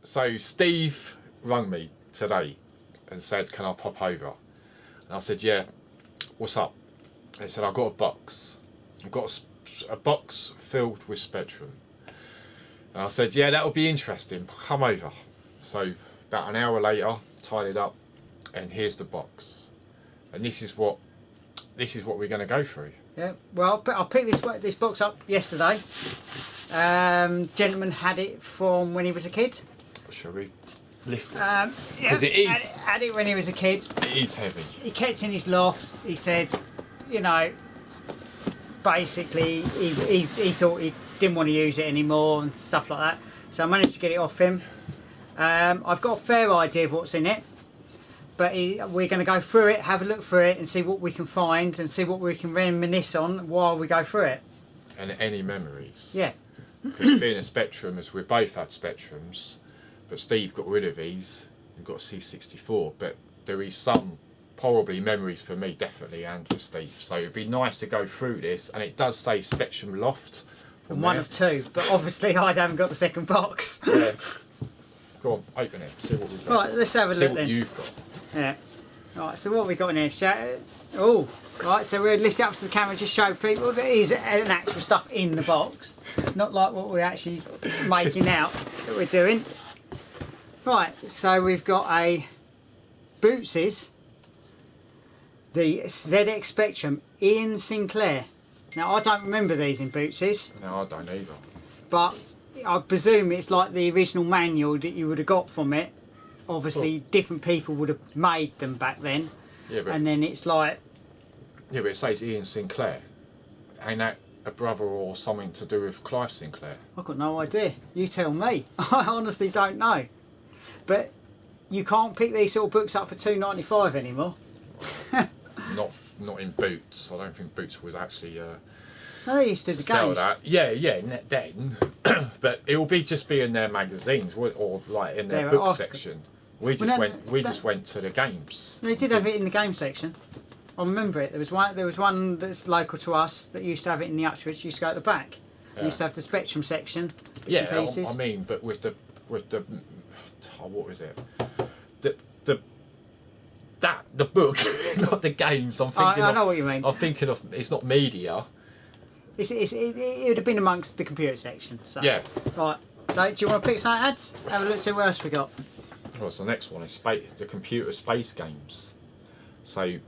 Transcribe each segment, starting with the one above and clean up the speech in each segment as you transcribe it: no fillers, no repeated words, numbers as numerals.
So Steve rang me today and said, can I pop over? And I said, yeah, what's up? He said, I've got a box. I've got a box filled with Spectrum. And I said, yeah, that'll be interesting. Come over. So about an hour later, tied it up, and here's the box. And this is what we're going to go through. Yeah. Well, I picked this box up yesterday. Gentleman had it from when he was a kid. Shall we lift it? Because it is. Had it when he was a kid. It is heavy. He kept it in his loft. He said, you know, basically he thought he didn't want to use it anymore and stuff like that. So I managed to get it off him. I've got a fair idea of what's in it, but we're going to go through it, have a look through it, and see what we can find and see what we can reminisce on while we go through it. And any memories. Yeah. Because being a Spectrum, as we both had Spectrums, but Steve got rid of these and got a C64, but there is some probably memories for me, definitely, and for Steve. So it'd be nice to go through this, and it does say Spectrum Loft. And one of two, but obviously I haven't got the second box. Yeah. Go on, open it, see what we've got. Right, let's have a see look what then. You've got. Yeah. Right, so what have we got in here? Oh, right, so we'll lift it up to the camera, just show people there is an actual stuff in the box. Not like what we're actually making out that we're doing. Right, so we've got a Bootsy's, the ZX Spectrum, Ian Sinclair. Now, I don't remember these in Bootsy's. No, I don't either. But I presume it's like the original manual that you would have got from it. Obviously, different people would have made them back then. Yeah, but, and then it's like... Yeah, but it says Ian Sinclair. Ain't that a brother or something to do with Clive Sinclair? I've got no idea. You tell me. I honestly don't know. But you can't pick these sort of books up for $2.95 anymore. Not in Boots. I don't think Boots was actually... No, they used to do the sell games. that. Yeah, then. But it will just be in their magazines or like in their book section. We just went to the games. They did have it in the game section. I remember it. There was one that's local to us that used to have it in the Uxbridge. Used to go at the back. Yeah. Used to have the Spectrum section. Yeah, pieces. I mean, but with the what was it? The book, not the games. I'm thinking. I know what you mean. I'm thinking of it's not media. It would have been amongst the computer section. So. Yeah. Right. So do you want to pick some ads? Have a look, see what else we got. Well, so the next one is the computer space games. So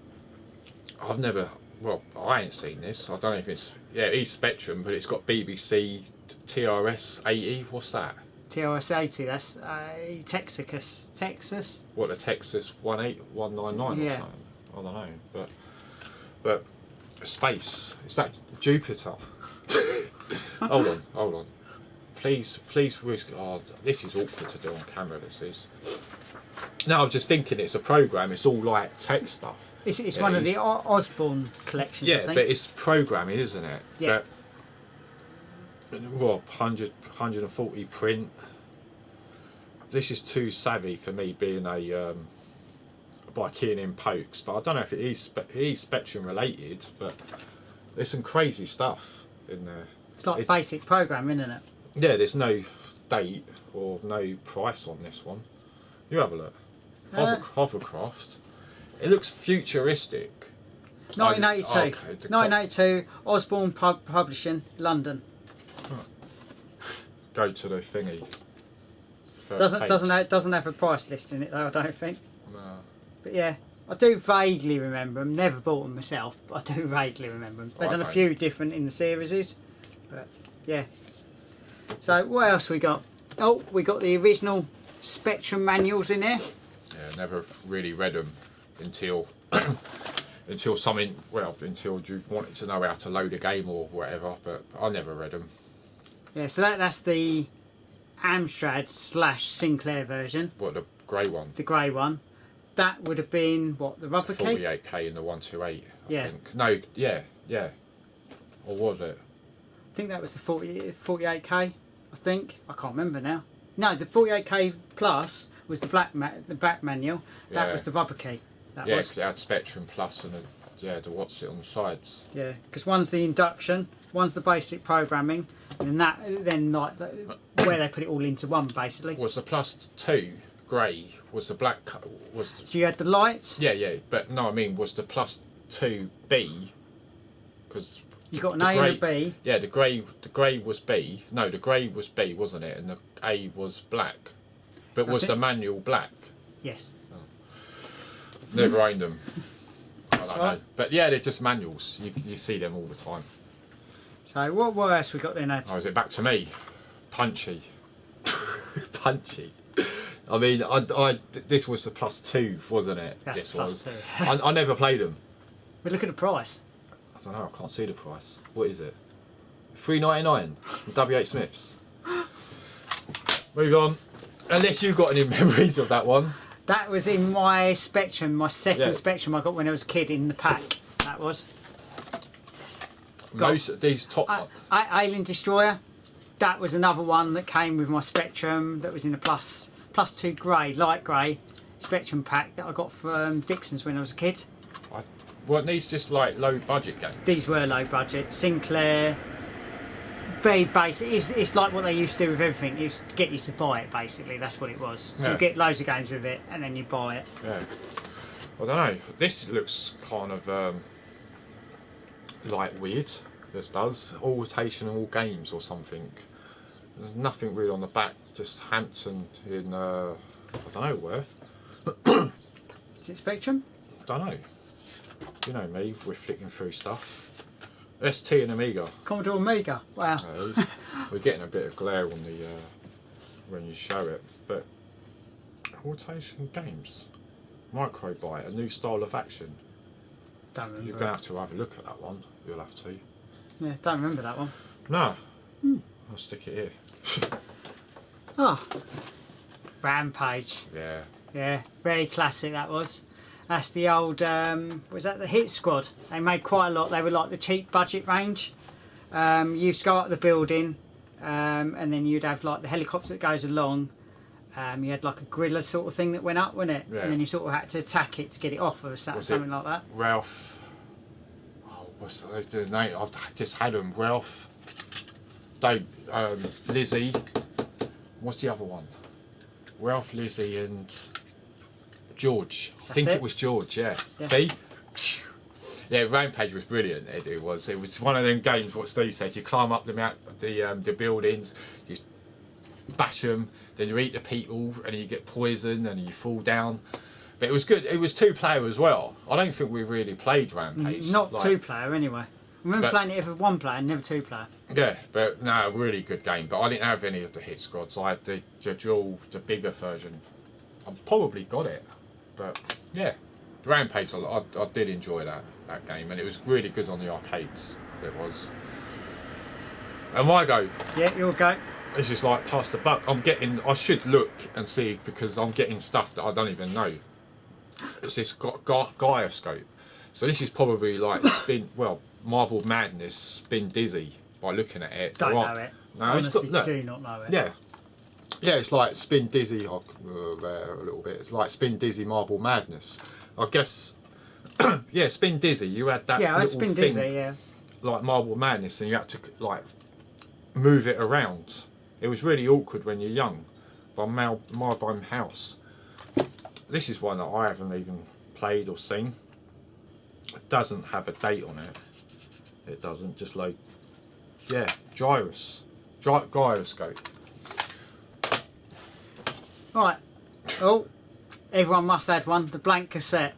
I've never. Well, I ain't seen this. I don't know if it's it is Spectrum, but it's got BBC TRS 80. What's that? TRS 80. That's Texas. What, the Texas 18199 or something? I don't know, but space. Is that Jupiter? Hold on. Please. Oh, this is awkward to do on camera. This is. No, I'm just thinking it's a program. It's all like tech stuff. It's one of the Osborne collections. Yeah, I think. but it's programming, isn't it? Yeah. But, what 140 print. This is too savvy for me, being a by keying in pokes. But I don't know if it is Spectrum related. But there's some crazy stuff in there. It's like basic programming, isn't it? Yeah, there's no date or no price on this one. You have a look. Hovercraft. It looks futuristic. 1982. Okay, 1982. Osborne Publishing, London. Go to the thingy. Doesn't have a price list in it though, I don't think. No. But yeah, I do vaguely remember them. Never bought them myself, but I do vaguely remember them. They've done a few different in the series, but yeah. So what else we got? Oh, we got the original Spectrum manuals in there. Yeah, never really read them until until you wanted to know how to load a game or whatever. But I never read them. Yeah, so that's the Amstrad / Sinclair version. What, the grey one? The grey one. That would have been what, the rubber key? 48K and the 128. I think. No, yeah. Or was it? I think that was the 48K. I think. I can't remember now. No, the 48K Plus was the black manual. That was the rubber key. Because it had Spectrum Plus and the what's it on the sides. Yeah, because one's the induction, one's the basic programming, And then like where they put it all into one basically. Was the +2 grey? Was the black was? So you had the lights. Yeah, but no, I mean, was the +2 B? Because You got an A and a B. Yeah, the grey was B. No, the grey was B, wasn't it? And the A was black. But was the manual black? Yes. Oh. Never owned them. I don't right. know. But yeah, they're just manuals. You see them all the time. So what else we got then, lads? Oh, is it back to me? Punchy. Punchy. I mean, this was the +2, wasn't it? That's this was. +2. I never played them. But look at the price. I don't know. I can't see the price. What is it? $3.99 from W.H. Smith's. Move on. Unless you've got any memories of that one. That was in my Spectrum, my second Spectrum I got when I was a kid in the pack. That was. Most of these top. Alien Destroyer. That was another one that came with my Spectrum. That was in the +2 grey, light grey Spectrum pack that I got from Dixon's when I was a kid. Weren't these just like low budget games? These were low budget. Sinclair. Very basic. It's like what they used to do with everything. It used to get you to buy it basically. That's what it was. So you get loads of games with it and then you buy it. Yeah. I don't know. This looks kind of like weird. This does all rotation and all games or something. There's nothing really on the back. Just Hampton in I don't know where. Is it Spectrum? Don't know. You know me. We're flicking through stuff. ST and Amiga. Commodore Amiga. Wow. We're getting a bit of glare on the when you show it, but rotation games, Microbyte, a new style of action. Don't remember. You're gonna have to have a look at that one. You'll have to. Yeah, don't remember that one. No. I'll stick it here. Oh. Rampage. Yeah. Yeah, very classic that was. That's the old, was that the Hit Squad? They made quite a lot. They were like the cheap budget range. You used to go up the building and then you'd have like the helicopter that goes along. You had like a gorilla sort of thing that went up, wasn't it? Yeah. And then you sort of had to attack it to get it off or something like that. Ralph. Oh, what's the name? I just had them. Ralph. Dave, Lizzie. What's the other one? Ralph, Lizzie and George. I think it was George, yeah. See? Yeah, Rampage was brilliant. It was one of them games, what Steve said, you climb up the buildings, you bash them, then you eat the people and you get poisoned and you fall down. But it was good. It was 2-player as well. I don't think we really played Rampage. Not like, 2-player anyway. I remember playing it for 1-player, never 2-player. Yeah, but no, really good game. But I didn't have any of the hit squads. I had the dual, the bigger version. I probably got it. But yeah, Rampage, I did enjoy that game, and it was really good on the arcades. It was. And my go. Yeah, your go. This is like past the buck. I should look and see because I'm getting stuff that I don't even know. It's this gyroscope. So this is probably like Marble Madness, Spin Dizzy by looking at it. Don't know it. No, honestly, it's got, do not know it. Yeah. Yeah, it's like Spin Dizzy, a little bit. It's like Spin Dizzy Marble Madness. I guess, yeah, Spin Dizzy, you had that little Spin thing, Dizzy, yeah. like Marble Madness, and you had to like move it around. It was really awkward when you're young, by my house. This is one that I haven't even played or seen. It doesn't have a date on it. It doesn't, just like, yeah, gyroscope. Right. Oh, everyone must have one. The blank cassette.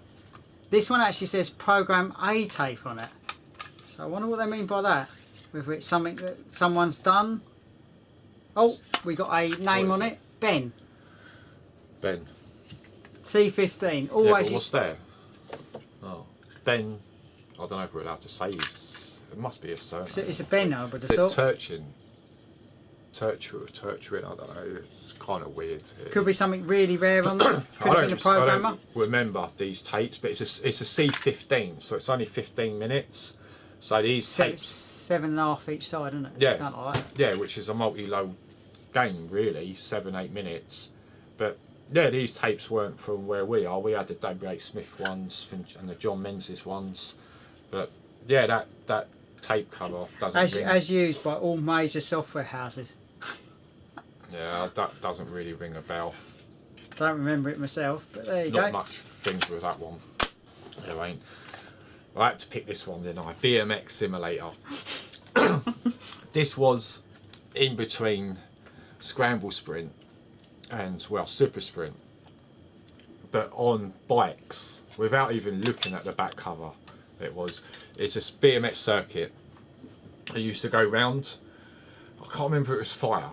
This one actually says Program A tape on it. So I wonder what they mean by that. Whether it's something that someone's done. Oh, we got a name on it. Ben. C15. Yeah, but what's there? Oh, Ben. I don't know if we're allowed to say his. It must be a surname. It's a Ben, I would have thought. Turchin, I don't know, it's kind of weird. Could be something really rare on there. Could have been a programmer. I don't remember these tapes, but it's a C15, so it's only 15 minutes. So these tapes... 7.5 each side, isn't it? Yeah. Something like that. Yeah, which is a multi-load game, really, 7-8 minutes. But yeah, these tapes weren't from where we are. We had the W.H. Smith ones and the John Menzies ones. But yeah, that tape cover doesn't ring. As used by all major software houses. Yeah, that doesn't really ring a bell. Don't remember it myself, but there you go. Not much things with that one. There ain't. I had to pick this one, didn't I? BMX Simulator. This was in between Scramble Sprint and, well, Super Sprint. But on bikes, without even looking at the back cover. It's a BMX circuit. I used to go round. I can't remember if it was fire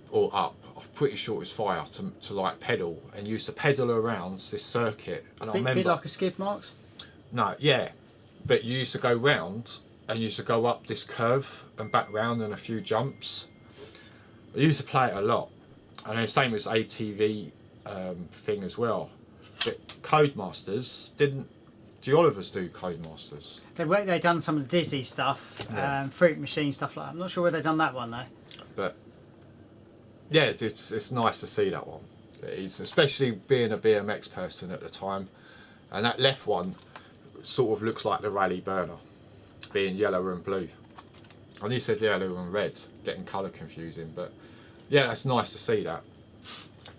or up. I'm pretty sure it was fire to like pedal, and used to pedal around this circuit. And I remember, bit like a skid marks. no, yeah, but you used to go round and you used to go up this curve and back round and a few jumps. I used to play it a lot, and the same as ATV thing as well. But Codemasters didn't. Do Olivers do Codemasters? They done some of the Dizzy stuff, Yeah. Fruit Machine stuff like that. I'm not sure where they done that one though. But yeah, it's nice to see that one. It's, especially being a BMX person at the time, and that left one sort of looks like the Rally Burner, being yellow and blue. I knew you said yellow and red, getting colour confusing, but yeah, that's nice to see that.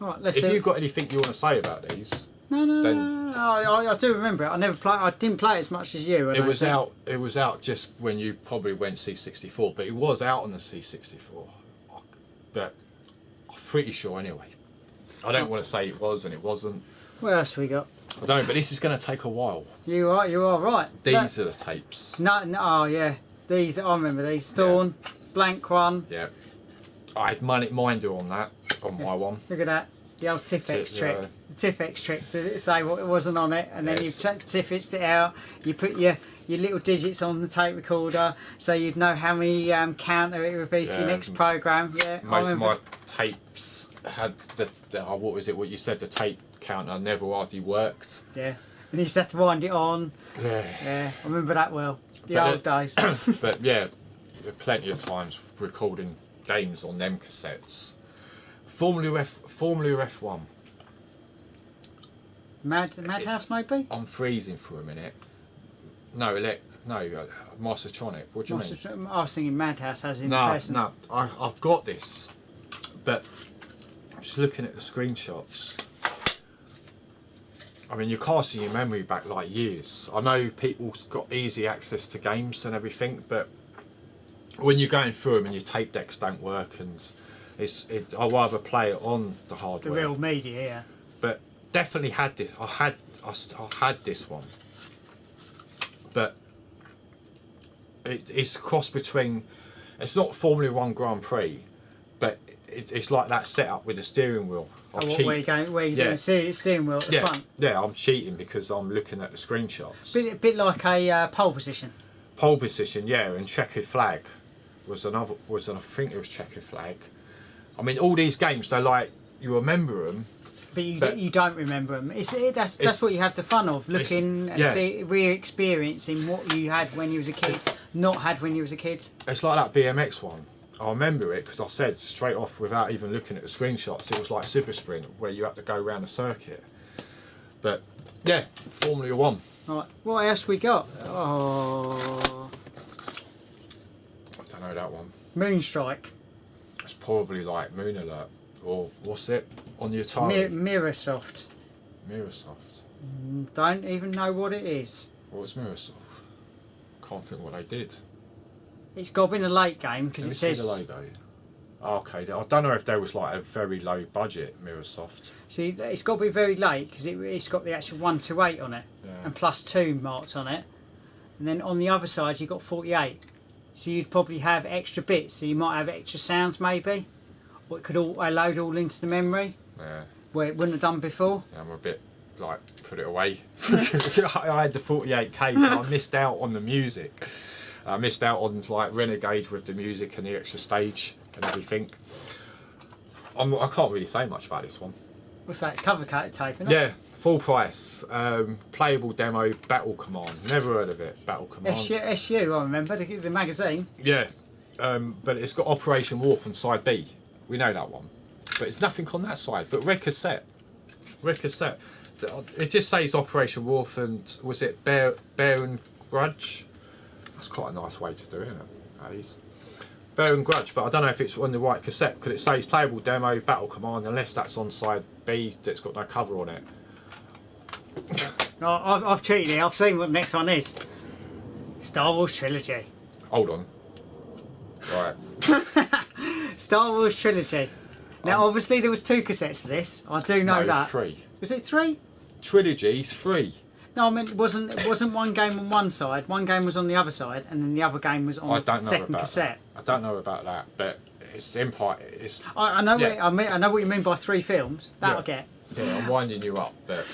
All right, let's If see. you've got anything you want to say about these, No. then- I do remember it. I didn't play it as much as you. it was out. It was out just when you probably went C64, but it was out on the C64. But I'm pretty sure anyway. I don't want to say it was and it wasn't. What else we got? I don't know, but this is going to take a while. You are right. These are the tapes. No, oh yeah. These I remember these. Thorn, blank one. Yeah. I had Minder on that, on my one. Look at that. The old Tiffex trick. Yeah. The Tiffex trick to say what wasn't on it, and then Yes. you Tiffexed it out. You put your little digits on the tape recorder, so you'd know how many counter it would be for your Yeah. next program. Yeah, I Most of remember. my tapes had what was it? What you said? The tape counter never hardly worked. Yeah, and you just have to wind it on. Yeah. Yeah, I remember that well. The But old days. But yeah, there are plenty of times recording games on them cassettes. Formula F1. Madhouse maybe. I'm freezing for a minute. No, Mastertronic. What do you mean? I was thinking Madhouse as in No, person. no, I've got this, but I'm just looking at the screenshots. I mean, you're casting your memory back like years. I know people's got easy access to games and everything, but when you're going through them and your tape decks don't work, and I'd rather play it on the The hardware. real media, yeah. But definitely had this. I had this one, but it's a cross between. It's not Formula One Grand Prix, but it's like that setup with the steering wheel. Where you doing the steering wheel at the front. Yeah, I'm cheating because I'm looking at the screenshots. Bit like a pole position. Pole position, yeah, and checkered flag was another. I think it was checkered flag. I mean, all these games, they're like you remember them. But you don't remember them. That's what you have the fun of, looking and re-experiencing what you had when you was a kid, not had when you was a kid. It's like that BMX one. I remember it because I said straight off without even looking at the screenshots, it was like Super Sprint where you had to go around the circuit. But yeah, Formula One. Right, what else we got? Oh, I don't know that one. Moonstrike, It's probably like Moon Alert or what's it on your Atari? Mirrorsoft. Mirrorsoft. Don't even know what it is. What's Mirrorsoft? Can't think what they did. It's got to be in a late game because Let me it see says. the logo. Okay, I don't know if there was like a very low budget Mirrorsoft. See, it's got to be very late because it's got the actual 128 on it Yeah. and +2 marked on it, and then on the other side you've got 48. So you'd probably have extra bits. So you might have extra sounds maybe, or it could all load all into the memory Yeah. where it wouldn't have done before. I'm a bit like put it away. I had the 48K, but I missed out on the music. I missed out on like Renegade with the music and the extra stage and everything. I can't really say much about this one. What's that? It's cover tape, isn't it? Yeah, full price, playable demo, Battle Command. Never heard of it, Battle Command. SU, I remember the magazine. Yeah, but it's got Operation Wharf on side B. We know that one, but it's nothing on that side. But Red Cassette. It just says Operation Wharf and was it Bear and Grudge? That's quite a nice way to do it, isn't it? That is. Bear and Grudge, but I don't know if it's on the right cassette. Could it say it's playable demo Battle Command unless that's on side B that's got no cover on it? No, I've cheated here. I've seen what the next one is. Star Wars Trilogy. Hold on. Right. Star Wars Trilogy. Now, obviously, there was 2 cassettes to this. I do know No, that. 3. Was it 3? Trilogy's 3. No, I mean, it wasn't one game on one side. One game was on the other side, and then the other game was on the second cassette. I don't know about that, but it's Empire. It's. I know. Yeah. I know what you mean by 3 films. That I get. Yeah, I'm winding you up, but.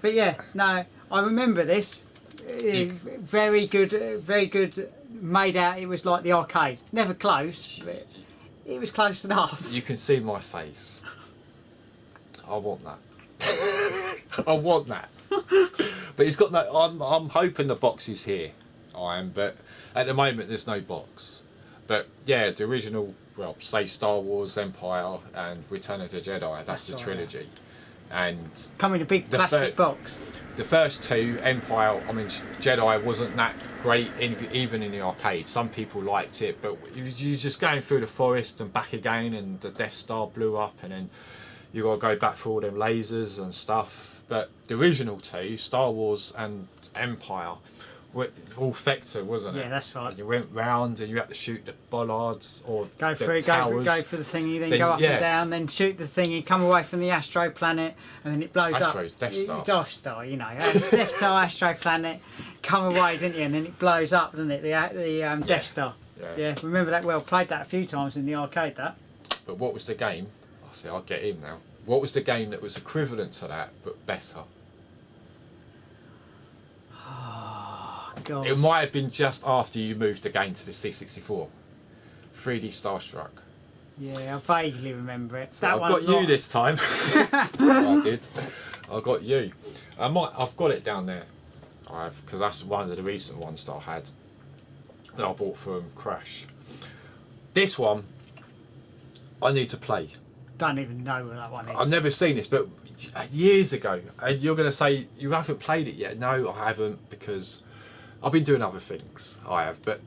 But yeah, no, I remember this. Very good. Made out. It was like the arcade. Never close, but it was close enough. You can see my face. I want that. I want that. But it's got no. I'm hoping the box is here. But at the moment there's no box. But yeah, the original. Well, say Star Wars, Empire, and Return of the Jedi. That's the trilogy. And come in a big plastic box. The first 2, Empire, I mean, Jedi wasn't that great even in the arcade. Some people liked it, but you're just going through the forest and back again, and the Death Star blew up, and then you got to go back through all them lasers and stuff. But the original 2, Star Wars and Empire, were all Vector, wasn't it? Yeah, that's right. And you went round and you had to shoot the bollards or go for the thingy, then go up and down, then shoot the thingy, come away from the Astro Planet, and then it blows up. Death Star. Death Star, you know. Death Star, Astro Planet, come away, didn't you? And then it blows up, doesn't it? The Death Star. Yeah, remember that well. Played that a few times in the arcade, that. But what was the game? I see, I'll get in now. What was the game that was equivalent to that, but better? God. It might have been just after you moved the game to the C64. 3D Starstruck. Yeah, I vaguely remember it. So I've got you this time. I did. I got you. I've got it down there. Because that's one of the recent ones that I had. That I bought from Crash. This one, I need to play. Don't even know what that one is. I've never seen this, but years ago. And you're going to say, you haven't played it yet. No, I haven't, because I've been doing other things. I have, but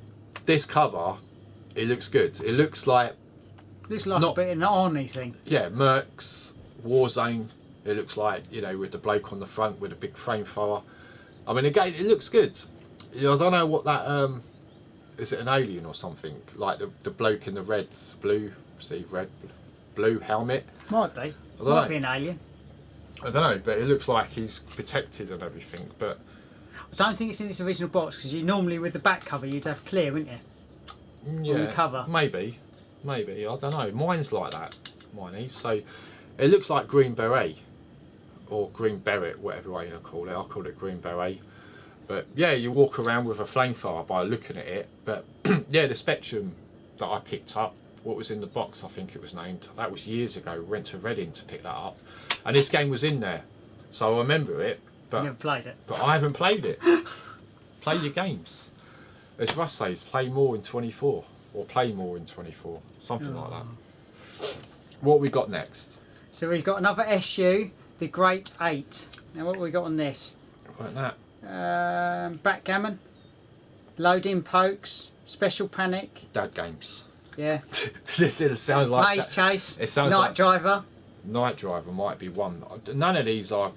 this cover, it looks good. It looks like a bit of an Arnie thing. Yeah, Mercs, Warzone. It looks like, you know, with the bloke on the front with a big flamethrower. I mean, again, it looks good. I don't know what that is. It an alien or something? Like the bloke in the blue helmet. Might be. Might be an alien. I don't know, but it looks like he's protected and everything. But I don't think it's in its original box, because you normally with the back cover you'd have clear, wouldn't you? Yeah, on the cover. Maybe. I don't know. Mine's like that. Mine is. So it looks like Green Beret or Green Beret, whatever way you call it. I'll call it Green Beret. But yeah, you walk around with a flamethrower by looking at it. But yeah, the Spectrum that I picked up, what was in the box, I think it was named. That was years ago. We went to Reading to pick that up, and this game was in there, so I remember it. But you never played it. But I haven't played it. Play your games. As Russ says, play more in 24, or play more in 24, something like that. What we got next? So we've got another SU, the Great 8. Now what have we got on this? What that? Backgammon, loading pokes, special panic. Dad games. Yeah. It sounds like Maze Chase. It sounds Night like Driver. Night Driver might be one. None of these I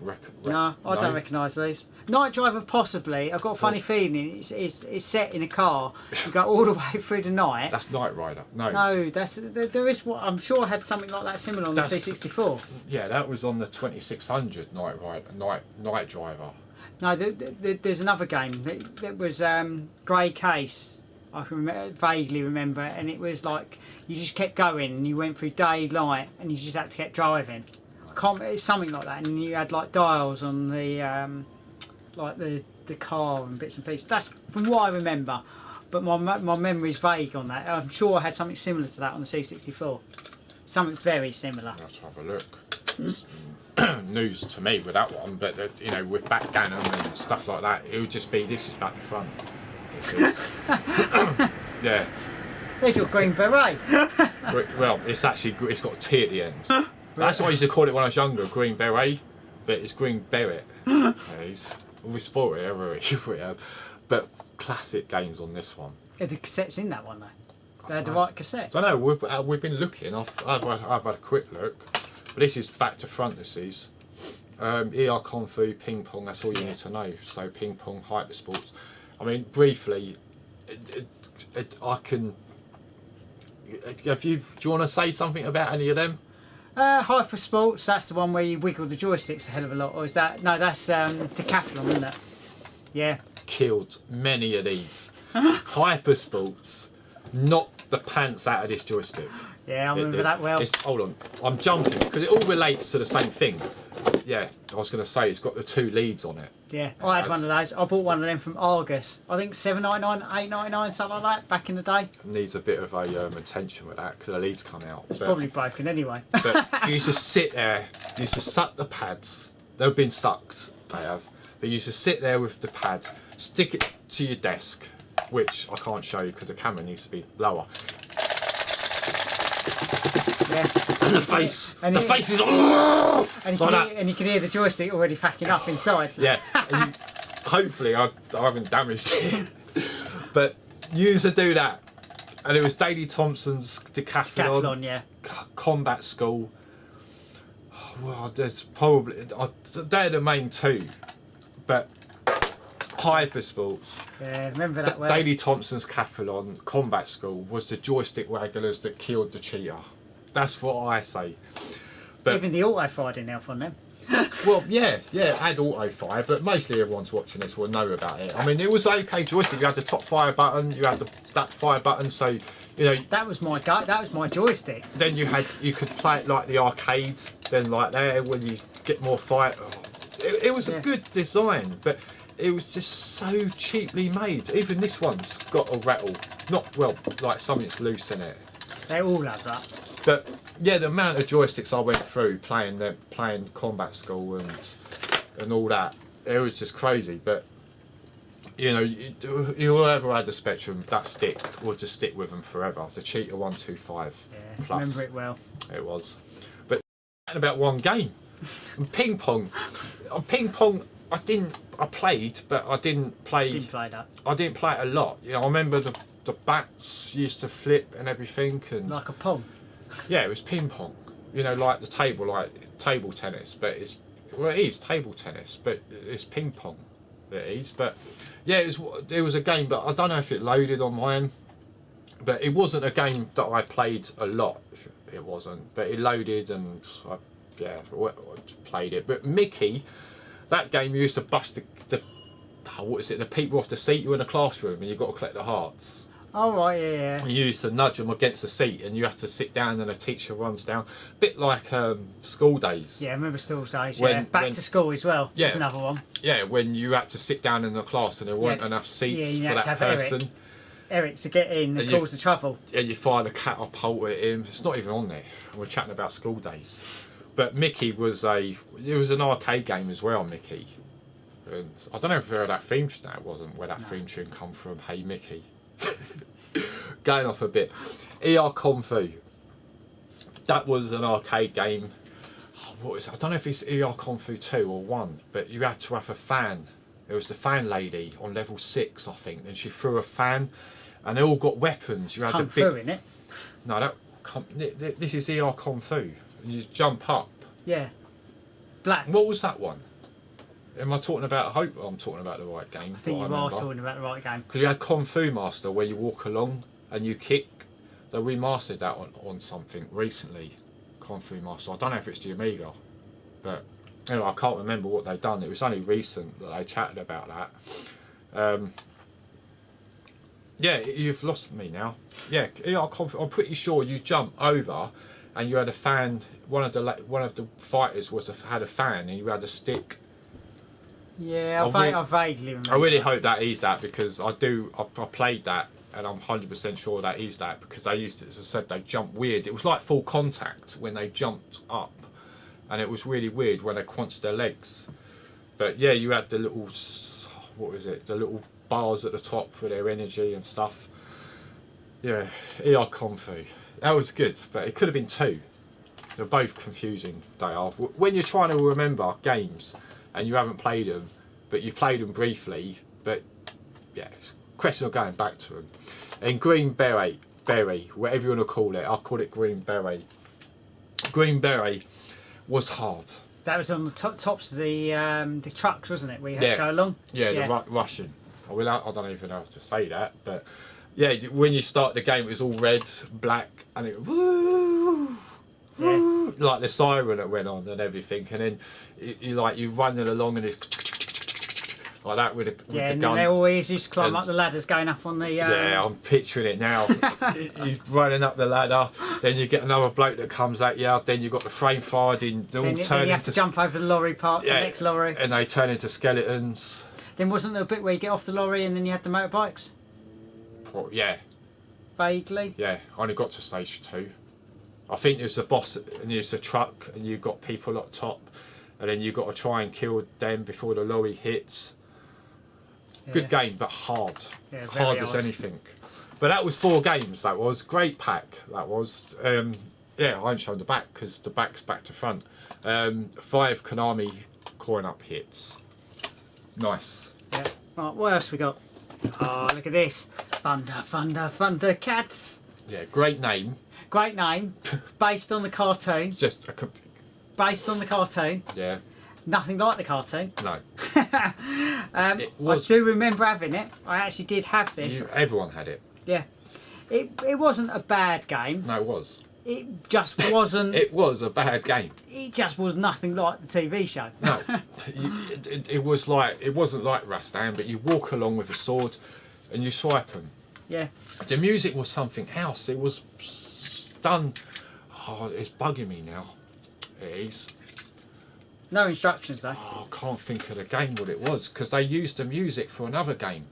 No, I don't recognise these. Night Driver possibly. I've got a funny feeling it's set in a car. You go all the way through the night. That's Knight Rider. No. No, there is what I'm sure I had something like that similar on the C64. Yeah, that was on the 2600 Night Rider, Night Driver. No, there's another game that was grey case. I can vaguely remember, and it was like you just kept going and you went through day, light, and you just had to keep driving. It's something like that, and you had like dials on the like the car and bits and pieces. That's from what I remember, but my memory's vague on that. I'm sure I had something similar to that on the C64. Something very similar. Let's have a look. News to me with that one, but you know, with backgammon and stuff like that, it would just be this is back to front. Yeah. There's your Green Beret. Well, it's got a T at the end. That's what I used to call it when I was younger, Green Beret, but it's Green Beret. We sport it everywhere. But classic games on this one. Are the cassettes in that one though? They had the right cassettes. I don't know. We've been looking. I've had a quick look, but this is back to front. This is ER Kung Fu, ping pong. That's all you need to know. So ping pong, hyper sports. I mean, briefly, I can. Do you want to say something about any of them? Hyper Sports, that's the one where you wiggle the joysticks a hell of a lot, or is that? No, that's Decathlon, isn't it? Yeah. Killed many of these. Hyper Sports knocked the pants out of this joystick. Yeah, I remember that well. Hold on, I'm jumping because it all relates to the same thing. Yeah, I was going to say it's got the 2 leads on it. Yeah, I had one of those. I bought one of them from Argus. I think $7.99, $8.99, something like that, back in the day. Needs a bit of a attention with that because the leads come out. It's probably broken anyway. But you used to sit there, you used to suck the pads. They've been sucked, they have. But you used to sit there with the pads, stick it to your desk, which I can't show you because the camera needs to be lower. Yeah. And the face, and the face is on. And you can hear the joystick already packing up inside. Yeah. And hopefully I haven't damaged it. But you used to do that, and it was Daley Thompson's Decathlon, yeah. Combat School. Well, there's probably they're the main 2, but Hyper Sports. Yeah, remember that well. Daley Thompson's Decathlon Combat School was the joystick wagglers that killed the cheater. That's what I say. But even the auto fire didn't help on them. well, yeah, add auto fire, but mostly everyone's watching this will know about it. I mean, it was okay joystick. You had the top fire button, you had that fire button, so you know. That was my joystick. Then you could play it like the arcades. Then like there when you get more fire. Oh, it was a good design, but it was just so cheaply made. Even this one's got a rattle. Not well, like something's loose in it. They all have that. But yeah, the amount of joysticks I went through playing Combat School and all that, it was just crazy. But you know, whoever had the Spectrum, that stick will just stick with them forever. The Cheetah 125 Yeah, plus. remember it well. It was. But about one game, and ping pong. Ping pong, I played, but I didn't play. Didn't play that. I didn't play it a lot. You know, I remember the bats used to flip and everything, and Like a pong. yeah, it was ping pong. You know, like table tennis, but it is table tennis, but it's ping pong. It is, but yeah, it was a game, but I don't know if it loaded on mine. But it wasn't a game that I played a lot. It wasn't, but it loaded and I played it. But Mickey, that game you used to bust the people off the seat. You were in a classroom and you got to collect the hearts. Oh right, yeah. And you used to nudge them against the seat, and you have to sit down, and a teacher runs down. Bit like school days. Yeah, I remember school days. Back to school as well. Yeah, that's another one. Yeah, when you had to sit down in the class, and there weren't enough seats for that person. Eric to get in and cause the trouble. Yeah, you fired a catapult at him. It's not even on there. We're chatting about school days. But Mickey was an arcade game as well, Mickey. And I don't know if that theme tune wasn't where that theme tune come from. Hey Mickey. Going off a bit. ER Kung Fu. That was an arcade game. What was it? I don't know if it's ER Kung Fu 2 or 1, but you had to have a fan. It was the fan lady on level 6, I think, and she threw a fan, and they all got weapons. You it's had Kung Fu, in it? No, this is ER Kung Fu. And you jump up. Yeah. Black. What was that one? Am I talking about? I hope I'm talking about the right game. I think you are talking about the right game. Because you had Kung Fu Master, where you walk along and you kick. They remastered that on something recently. Kung Fu Master. I don't know if it's the Amiga, but anyway, I can't remember what they've done. It was only recent that they chatted about that. Yeah, you've lost me now. Yeah, I'm pretty sure you jump over, and you had a fan. One of the fighters had a fan, and you had a stick. Yeah, I vaguely remember. I really hope that is that, because I played that, and I'm 100% sure that is that, because they used to, as I said, they jumped weird. It was like Full Contact when they jumped up, and it was really weird when they crunched their legs. But yeah, you had the little, what was it, the little bars at the top for their energy and stuff. Yeah, ER Kung Fu. That was good, but it could have been 2. They're both confusing, they are. When you're trying to remember games and you haven't played them, but you played them briefly, but yeah, it's question of going back to them. And green berry, whatever you want to call it, I'll call it green berry. Green berry was hard. That was on the tops of the trucks, wasn't it? Where you had to go along. Yeah, the Russian. I don't even know how to say that, but yeah, when you start the game, it was all red, black, and it woo, woo, like the siren that went on and everything, and then you running along and it's like that with the and gun. they always used to climb up the ladders going up on the. Yeah, I'm picturing it now. You're running up the ladder, then you get another bloke that comes at you. Then you got the frame fired in. Then you have to jump over the lorry parts, the next lorry, and they turn into skeletons. Then wasn't there a bit where you get off the lorry and then you had the motorbikes? Yeah. Vaguely. Yeah, I only got to stage 2. I think there's the boss and there's the truck and you've got people up top, and then you've got to try and kill them before the lorry hits. Yeah. Good game, but hard. Yeah, hard as anything. But that was 4 games. That was great pack. That was. Yeah, I ain't shown the back because the back's back to front. 5 Konami coin-up hits. Nice. Yeah. Right, what else we got? Oh, look at this. Thunder Cats. Yeah, great name. Great name. Based on the cartoon. Just based on the cartoon. Yeah. Nothing like the cartoon. No. I do remember having it. I actually did have this. Everyone had it. Yeah. It wasn't a bad game. No, it was. It just wasn't. It was a bad game. It just was nothing like the TV show. No, it was like, it wasn't like Rastan, but you walk along with a sword and you swipe them. Yeah. The music was something else. It was done. Oh, it's bugging me now. It is. No instructions though. Oh, I can't think of the game what it was because they used the music for another game.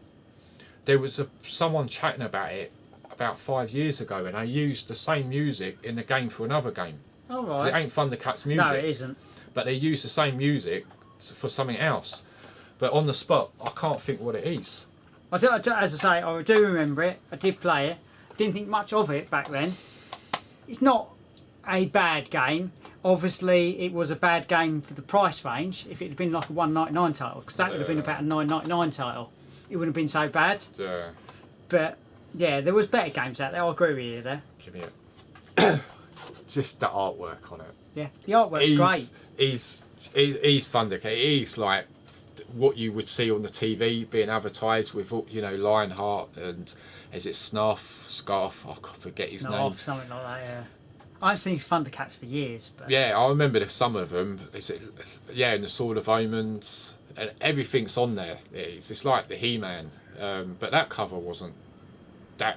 There was someone chatting about it about 5 years ago, and they used the same music in the game for another game. All right. It ain't Thundercats music. No, it isn't. But they used the same music for something else. But on the spot, I can't think what it is. As I say, I do remember it. I did play it. Didn't think much of it back then. It's not a bad game. Obviously, it was a bad game for the price range. If it had been like a $1.99 title, because that would have been about a $9.99 title, it wouldn't have been so bad. Yeah. But yeah, there was better games out there. I agree with you there. Give me it. Just the artwork on it. Yeah, the artwork's great. He's Thundercat. He's like what you would see on the TV being advertised with, Lionheart and is it Scarf? I can't forget his name. Something like that. Yeah. I haven't seen Thundercats for years. But yeah, I remember some of them. And the Sword of Omens and everything's on there. It's like the He-Man, but that cover wasn't that.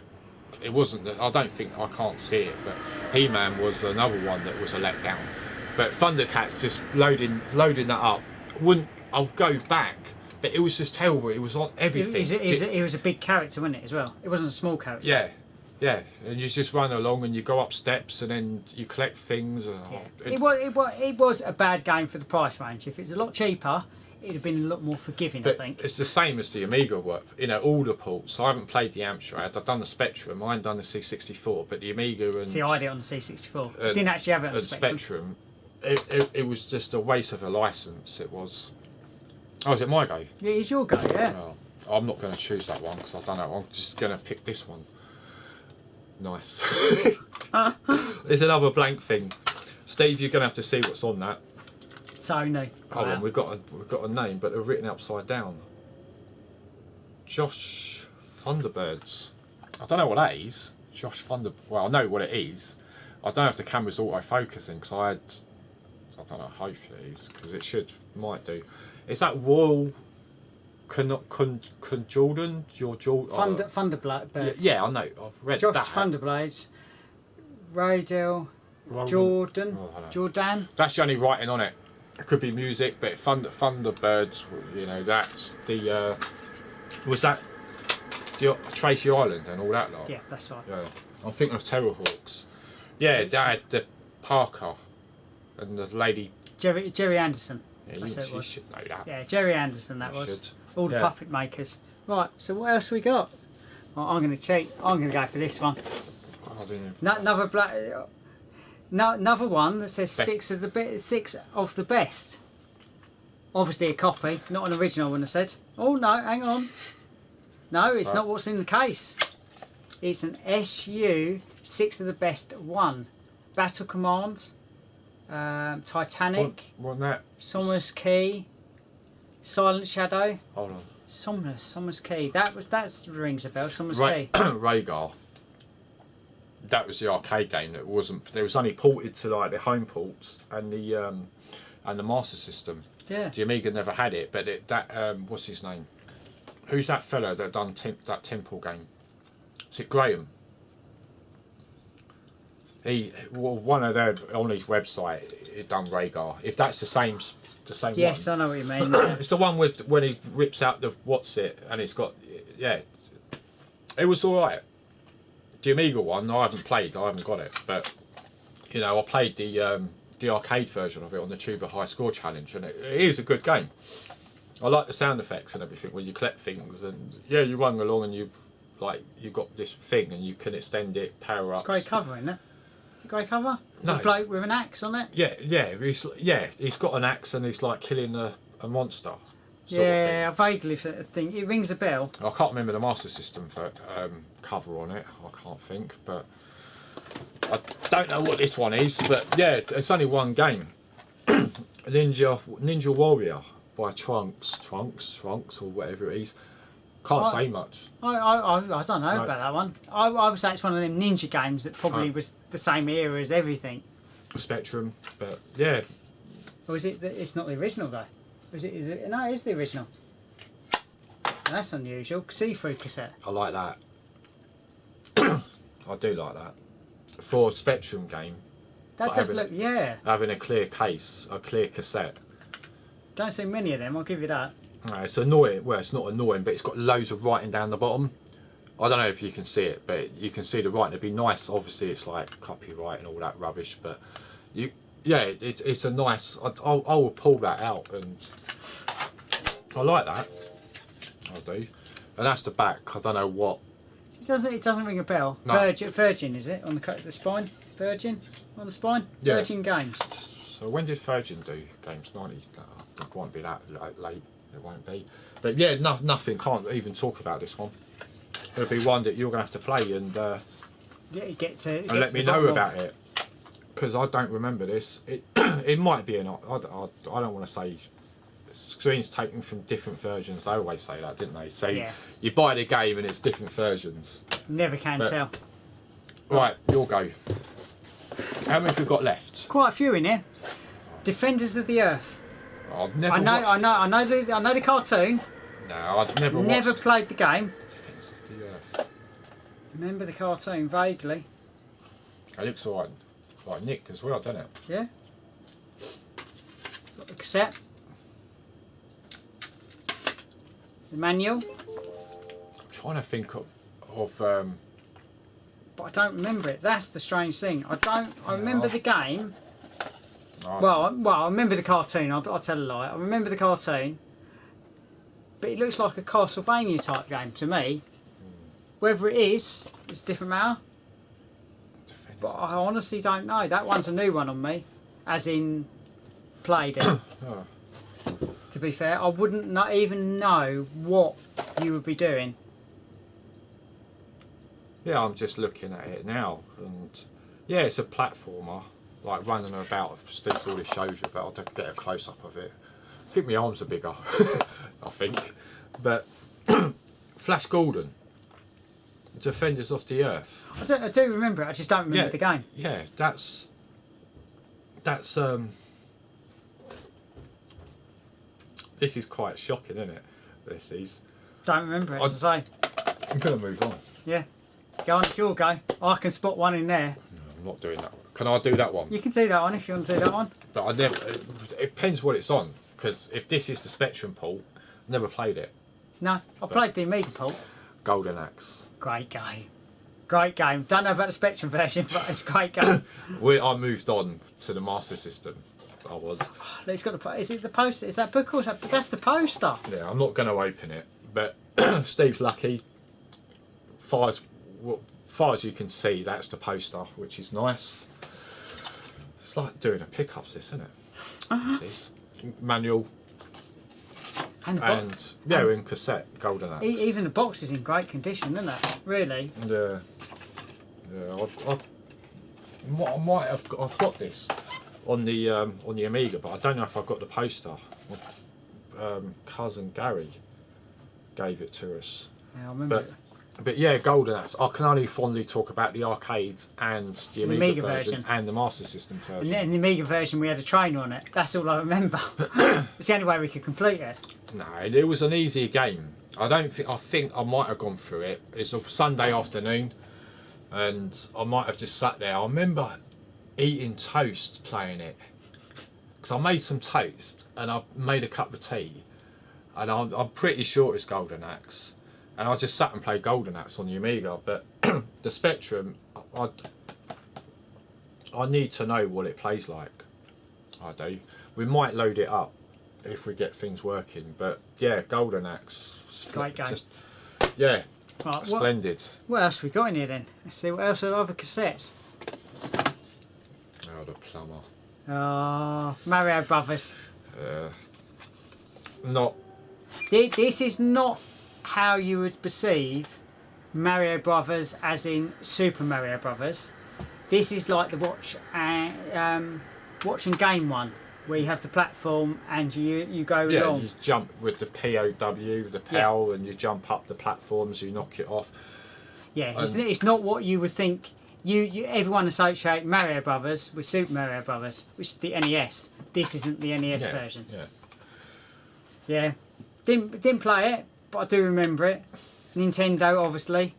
It wasn't. I don't think I can't see it, but He-Man was another one that was a letdown. But Thundercats, just loading that up. I'll go back, but it was just terrible. It was on everything. It was a big character, wasn't it, as well? It wasn't a small character. Yeah, and you just run along and you go up steps and then you collect things. It was a bad game for the price range. If it's a lot cheaper, it'd have been a lot more forgiving, but I think. It's the same as the Amiga work. All the ports. I haven't played the Amstrad. I've done the Spectrum. I ain't done the C64, but the Amiga and... See, I did it on the C64. Didn't actually have it on the Spectrum. It was just a waste of a licence. It was... Oh, is it my go? Yeah, it's your go, yeah. Well, I'm not going to choose that one because I've done that one. I'm just going to pick this one. Nice. There's another blank thing. Steve, you're going to have to see what's on that. Sony. Hold on, we've got a name, but they're written upside down. Josh Thunderbirds. I don't know what that is. Well, I know what it is. I don't know if the camera's auto-focusing because I don't know, hope it is, because might do. Is that Royal Jordan? Thunderbirds. Yeah, I know. I've read Josh that. Thunderblades. Radel. Jordan. That's the only writing on it. It could be music, but Thunderbirds, that's the... was that the Tracy Island and all that lot? Yeah, that's right. Yeah. I'm thinking of Terrorhawks. Yeah, they had the Parker and the lady... Jerry Anderson. Yeah, that's you should know that. Yeah, Jerry Anderson, that was. Should. All the puppet makers. Right, so what else we got? Well, I'm going to cheat. I'm going to go for this one. Another one that says six of the best. Obviously a copy, not an original one. I said. Oh no, hang on. No, it's So- not what's in the case. It's an SU 6 of the best 1. Battle Command, Titanic, Wasn't that? Somnus Key, Silent Shadow, Hold on. Somnus Key. That rings a bell. Somnus Key. Rhaegar. That was the arcade game that wasn't. It was only ported to like the home ports and the Master System. Yeah. The Amiga never had it, but what's his name? Who's that fella that done that Temple game? Is it Graham? One of their on his website, it done Rhaegar. If that's the same Yes, one. I know what you mean. It's the one with when he rips out the and it's got it was all right. The Amiga one I haven't played. I haven't got it, but you know I played the arcade version of it on the Tuba High Score Challenge, and it is a good game. I like the sound effects and everything when you collect things, and you run along and you got this thing and you can extend it, power ups. It's a great cover, isn't it? It's a great cover. No. A bloke with an axe on it. He's got an axe and he's like killing a monster. Yeah, I vaguely think it rings a bell. I can't remember the Master System for cover on it. I can't think, but I don't know what this one is. But yeah, it's only one game. Ninja Warrior by Trunks or whatever it is. Can't say much. I don't know about that one. I would say it's one of them ninja games that probably was the same era as everything. Spectrum, but yeah. Or is it? It's not the original though. No, it is the original. That's unusual. See-through cassette. I like that. I do like that. For a Spectrum game. That does look, yeah. Having a clear case, a clear cassette. Don't see many of them, I'll give you that. No, it's annoying. Well, it's not annoying, but it's got loads of writing down the bottom. I don't know if you can see it, but you can see the writing. It'd be nice. Obviously, it's like copyright and all that rubbish, but it's a nice. I will pull that out, and I like that. I do, and that's the back. I don't know what. It doesn't ring a bell. No. Virgin is it on the spine? Virgin on the spine. Yeah. Virgin Games. So when did Virgin do games? 90. It won't be that late. It won't be. But yeah, nothing. Can't even talk about this one. It'll be one that you're gonna have to play and Let me know about it, because I don't remember this. It might be I don't want to say screens taken from different versions. They always say that, didn't they? So you buy the game and it's different versions. Never can tell. Right, you'll go. How many have we got left? Quite a few in here. Defenders of the Earth. I've never I know the cartoon. No, I've never watched. Played the game. Defense of the Earth. Remember the cartoon vaguely. It looks alright. Like Nick as well, doesn't it? Yeah. Got the cassette. The manual. I'm trying to think of But I don't remember it. That's the strange thing. I remember the game. no, Well, I remember the cartoon. I'll tell a lie. I remember the cartoon. But it looks like a Castlevania type game to me. Whether it is, it's a different matter. But I honestly don't know. That one's a new one on me. As in, played it. Oh. To be fair, I wouldn't even know what you would be doing. Yeah, I'm just looking at it now, and yeah, it's a platformer, like running about. Steve already shows you, but I'll get a close up of it. I think my arms are bigger. I think, but Flash Gordon, Defenders of the Earth. I do remember it. I just don't remember the game. Yeah, that's this is quite shocking, isn't it? This is. Don't remember it. As I say. I'm gonna move on. Yeah. Go on, it's your go. I can spot one in there. No, I'm not doing that one. Can I do that one? You can do that one if you want to do that one. But I never. It depends what it's on. Because if this is the Spectrum port, I never played it. No, I played the Amiga port. Golden Axe. Great game. Great game. Don't know about the Spectrum version, but it's a great game. I moved on to the Master System. I was. It's got the. Is it the poster? Is that book or that? That's the poster. Yeah, I'm not going to open it. But Steve's lucky. Far as you can see, that's the poster, which is nice. It's like doing a pickups, this, isn't it? This is manual. And, yeah, in cassette, Golden Axe. Even the box is in great condition, isn't it? Really. Yeah. Yeah. I might have. I've got this on the Amiga, but I don't know if I've got the poster. My cousin Gary gave it to us. Yeah, I remember. But yeah, Golden Axe. I can only fondly talk about the arcades and the Amiga version and the Master System version. And in the Amiga version, we had a trainer on it. That's all I remember. It's the only way we could complete it. No, it was an easier game. I think I might have gone through it. It's a Sunday afternoon, and I might have just sat there. I remember eating toast playing it, because I made some toast and I made a cup of tea, and I'm pretty sure it's Golden Axe. And I just sat and played Golden Axe on the Amiga, but the Spectrum, I need to know what it plays like. I do. We might load it up if we get things working, but yeah, Golden Axe. Great game. Just, yeah, Right, splendid. What else we got in here then? Let's see what else are other cassettes. Oh, the plumber. Oh, Mario Brothers. Not. This is not how you would perceive Mario Brothers as in Super Mario Brothers. This is like the watch and game one, where you have the platform and you go along. You jump with the POW, the POW, and you jump up the platforms, you knock it off. Yeah, it's not what you would think. Everyone associate Mario Brothers with Super Mario Brothers, which is the NES. This isn't the NES version. Yeah. Didn't play it, but I do remember it. Nintendo, obviously.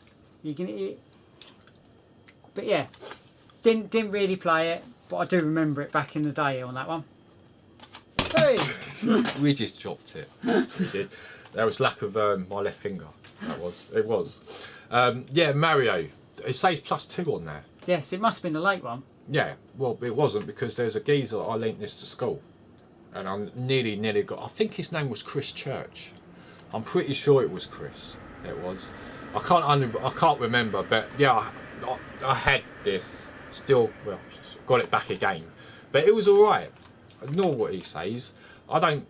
But yeah, didn't really play it, but I do remember it back in the day on that one. Hey! We just dropped it. We did. There was lack of my left finger. It was. Yeah, Mario. It says +2 on there. Yes, it must have been a late one. Yeah, well, it wasn't, because there's a geezer I lent this to school, and I nearly got. I think his name was Chris Church. I'm pretty sure it was Chris. It was. I can't remember, but yeah, I had this. Still, well, got it back again, but it was all right. Ignore what he says. I don't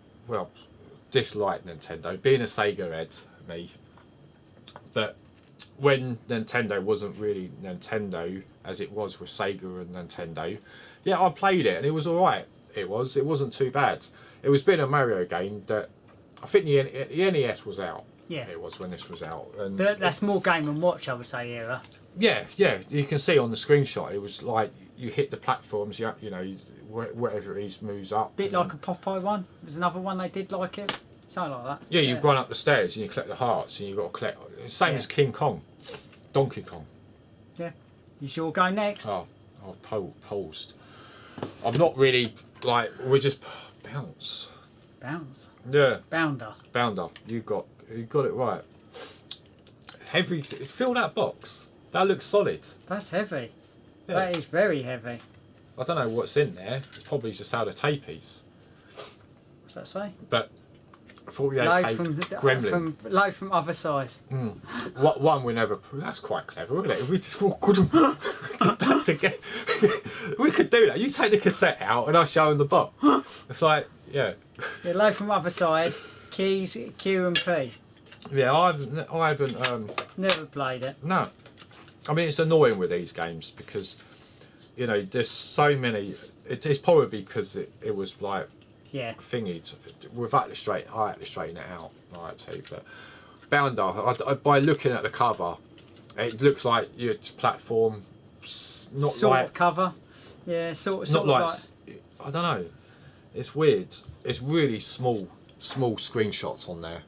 dislike Nintendo. Being a Sega head, me. But when Nintendo wasn't really Nintendo as it was with Sega and Nintendo, yeah, I played it and it was all right. It wasn't too bad. It was been a Mario game that I think the NES was out. Yeah, it was when this was out. And but that's more Game and Watch, I would say, era. Yeah. You can see on the screenshot. It was like you hit the platforms. You know, whatever it is moves up. Bit like a Popeye one. There's another one they did like it. Something like that. Yeah, you run up the stairs and you collect the hearts, and you got to collect. Same as King Kong, Donkey Kong. Yeah. You sure go next? Oh, paused. I'm not really like. We just bounce. Bounce. Yeah. Bounder. You got it right. Heavy. Fill that box. That looks solid. That's heavy. Yeah. That is very heavy. I don't know what's in there. It's probably just out of tapies. What's that say? But 48K Gremlin. Load from other size. What one we never. That's quite clever, isn't it? We just could that together. We could do that. You take the cassette out and I show them the box. It's like, yeah. Yeah, load from other side. Keys Q and P. Yeah, I haven't. Never played it. No, I mean it's annoying with these games because, you know, there's so many. It's probably because it was like. Yeah. Thingy with I had to straighten it out. I had to, but Bounder. By looking at the cover, it looks like your platform. Not sort like of cover. Yeah, sort not of like. I don't know. It's weird. It's really small screenshots on there.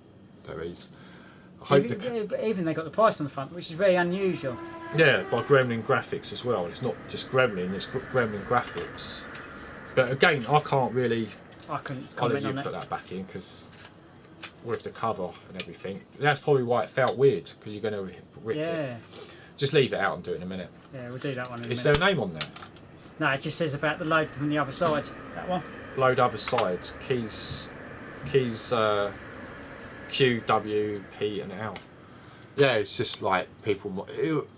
There is. I hope even they got the price on the front, which is very unusual. Yeah, by Gremlin Graphics as well. It's not just Gremlin. It's Gremlin Graphics. But again, I can't really. I couldn't I'll let comment you on it. put that back in because with the cover and everything, that's probably why it felt weird because you're going to rip it. Just leave it out and do it in a minute. Yeah, we'll do that one in a minute. Is there a name on there? No, it just says about the load from the other side. That one. Load other sides. Keys. Q, W, P, and L. Yeah, it's just like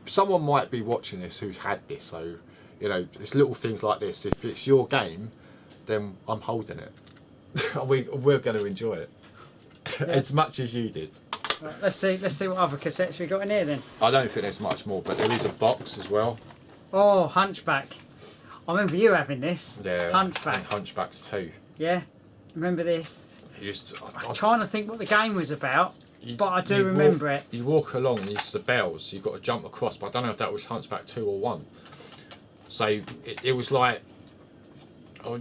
someone might be watching this who's had this. So you know, it's little things like this. If it's your game, then I'm holding it. We're going to enjoy it. as much as you did. Right, let's see what other cassettes we got in here then. I don't think there's much more, but there is a box as well. Oh, Hunchback. I remember you having this. Yeah. Hunchback. And Hunchbacks too. Yeah. Remember this? I'm trying to think what the game was about, but I do remember it. You walk along and it's the bells. You've got to jump across, but I don't know if that was Hunchback 2 or 1. So it was like,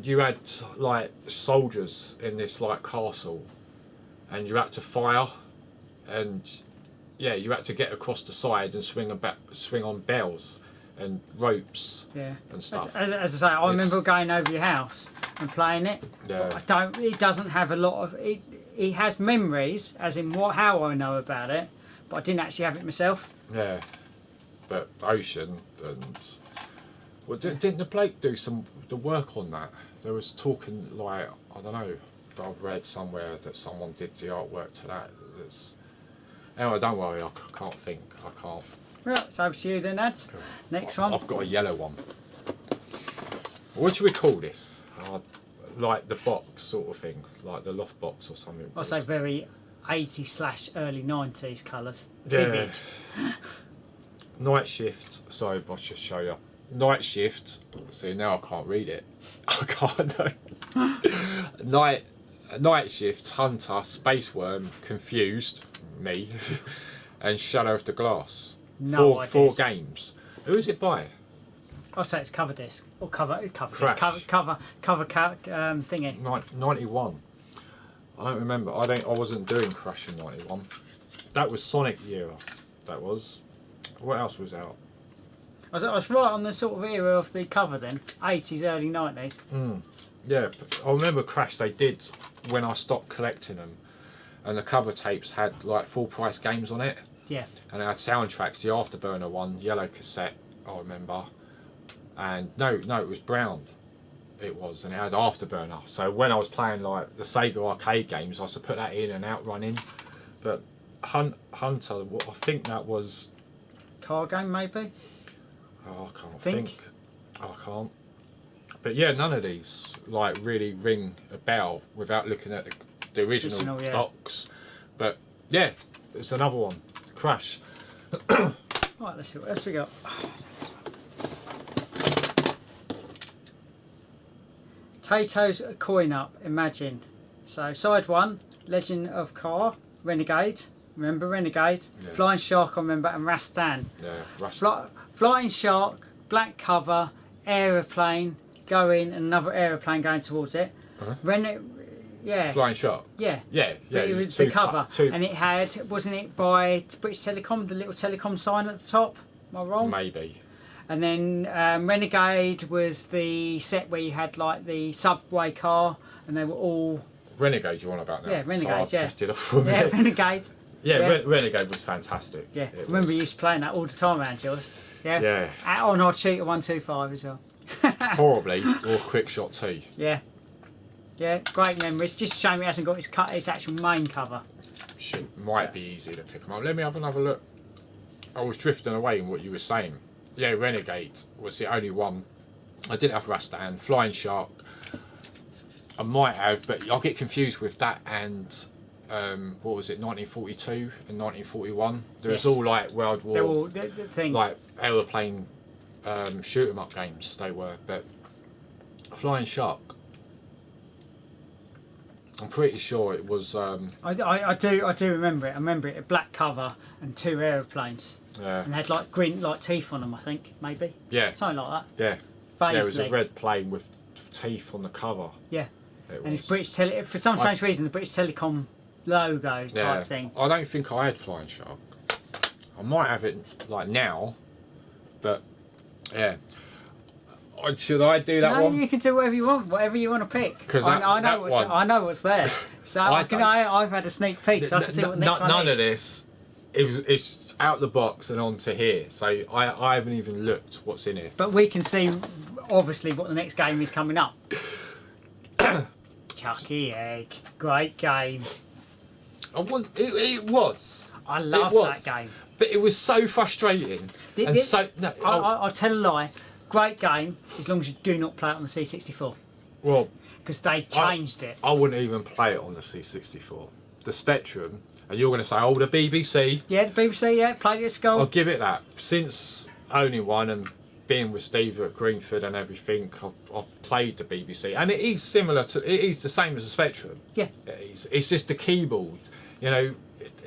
you had like soldiers in this like castle, and you had to fire, and yeah, you had to get across the side and swing on bells and ropes. Yeah. And stuff. As I say, I remember going over your house and playing it. Yeah. But it doesn't have a lot of it. It has memories, as in how I know about it, but I didn't actually have it myself. Yeah. But Ocean and well, didn't the Blake do the work on that? There was talking like, I don't know, I've read somewhere that someone did the artwork to that. Anyway, don't worry, I can't think. I can't. Right, it's over to you then, lads. Next one. I've got a yellow one. What should we call this? Like the box sort of thing, like the loft box or something. I'll say very 80s/early 90s colours. Yeah. Vivid. Night Shift. Sorry, I should show you. Night Shift. See, now I can't read it. I can't. Night Shift, Hunter, Space Worm, Confused, me, and Shadow of the Glass. No four games. Who is it by? I'll say it's cover disc or cover disc, Crash. cover thingy. 91. I don't remember. I wasn't doing Crash in 91. That was Sonic era. That was. What else was out? I was right on the sort of era of the cover then, 80s, early 90s. Yeah, I remember Crash. They did when I stopped collecting them, and the cover tapes had like full price games on it. Yeah. And it had soundtracks. The Afterburner one, yellow cassette. I remember. And no, it was brown. It was, and it had Afterburner. So when I was playing like the Sega arcade games, I used to put that in and Outrun in. But Hunter, I think that was. Car game maybe. Oh, I can't think. I can't. But yeah, none of these like really ring a bell without looking at the original box. But yeah, it's another one. Crash. Right, let's see what else we got. Tato's coin up, imagine. So side 1, Legend of Car, Renegade. Remember Renegade? Yeah. Flying Shark, I remember, and Rastan. Yeah, Rastan. Flying Shark, black cover, aeroplane going, and another aeroplane going towards it. Yeah. Flying Shark. Yeah. Yeah. But it was the cover, and it had, wasn't it by British Telecom, the little telecom sign at the top? Am I wrong? Maybe. And then Renegade was the set where you had like the subway car, and they were all. Renegade, you want about now? Yeah, Renegade. So yeah, Renegade. Yeah, Renegade was fantastic. Yeah, I remember you used to playing that all the time, around yours. Yeah. Yeah. On our Cheetah 125 as well. Horribly, or Quick Shot 2. Yeah. Yeah, great memories. Just a shame it hasn't got its actual main cover. Might be easy to pick them up. Let me have another look. I was drifting away in what you were saying. Yeah, Renegade was the only one. I didn't have Rastan. Flying Shark, I might have, but I'll get confused with that and what was it, 1942 and 1941. There was all like World War, they're all the thing. like aeroplane shoot 'em up games. They were, but Flying Shark, I'm pretty sure it was. I do remember it. I remember it. A black cover and 2 aeroplanes. Yeah. And they had like green teeth on them. I think maybe. Yeah. Something like that. Yeah. Vaguely. Yeah, it was a red plane with teeth on the cover. Yeah. And it's British for some strange reason, the British Telecom logo type thing. I don't think I had Flying Shark. I might have it like now, but yeah. Should I do that one? No, you can do whatever you want to pick. Because I know what's there. So I've had a sneak peek, so I can see what the next one is. None of this. It's out the box and onto here, so I haven't even looked what's in it. But we can see obviously what the next game is coming up. Chucky Egg, great game. It was. I love that game. But it was so frustrating. I'll tell a lie. Great game as long as you do not play it on the C64. Well, because they changed it. I wouldn't even play it on the C64. the Spectrum, and you're going to say, oh, the BBC. Yeah, the BBC, yeah, played it at school. I'll give it that. Since owning one and being with Steve at Greenford and everything, I've played the BBC, and it is similar to, it is the same as the Spectrum. Yeah. It's just the keyboard. You know,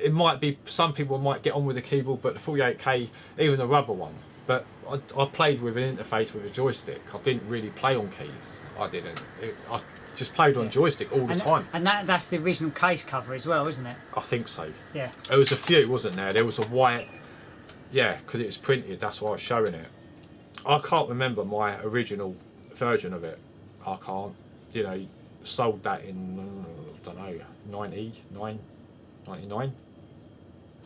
it might be, some people might get on with the keyboard, but the 48K, even the rubber one. But I played with an interface with a joystick. I didn't really play on keys. I didn't. I just played on joystick all the time. And that's the original case cover as well, isn't it? I think so. Yeah. There was a few, wasn't there? There was a white, yeah, because it was printed. That's why I was showing it. I can't remember my original version of it. I can't. You know, sold that in, I don't know, 99?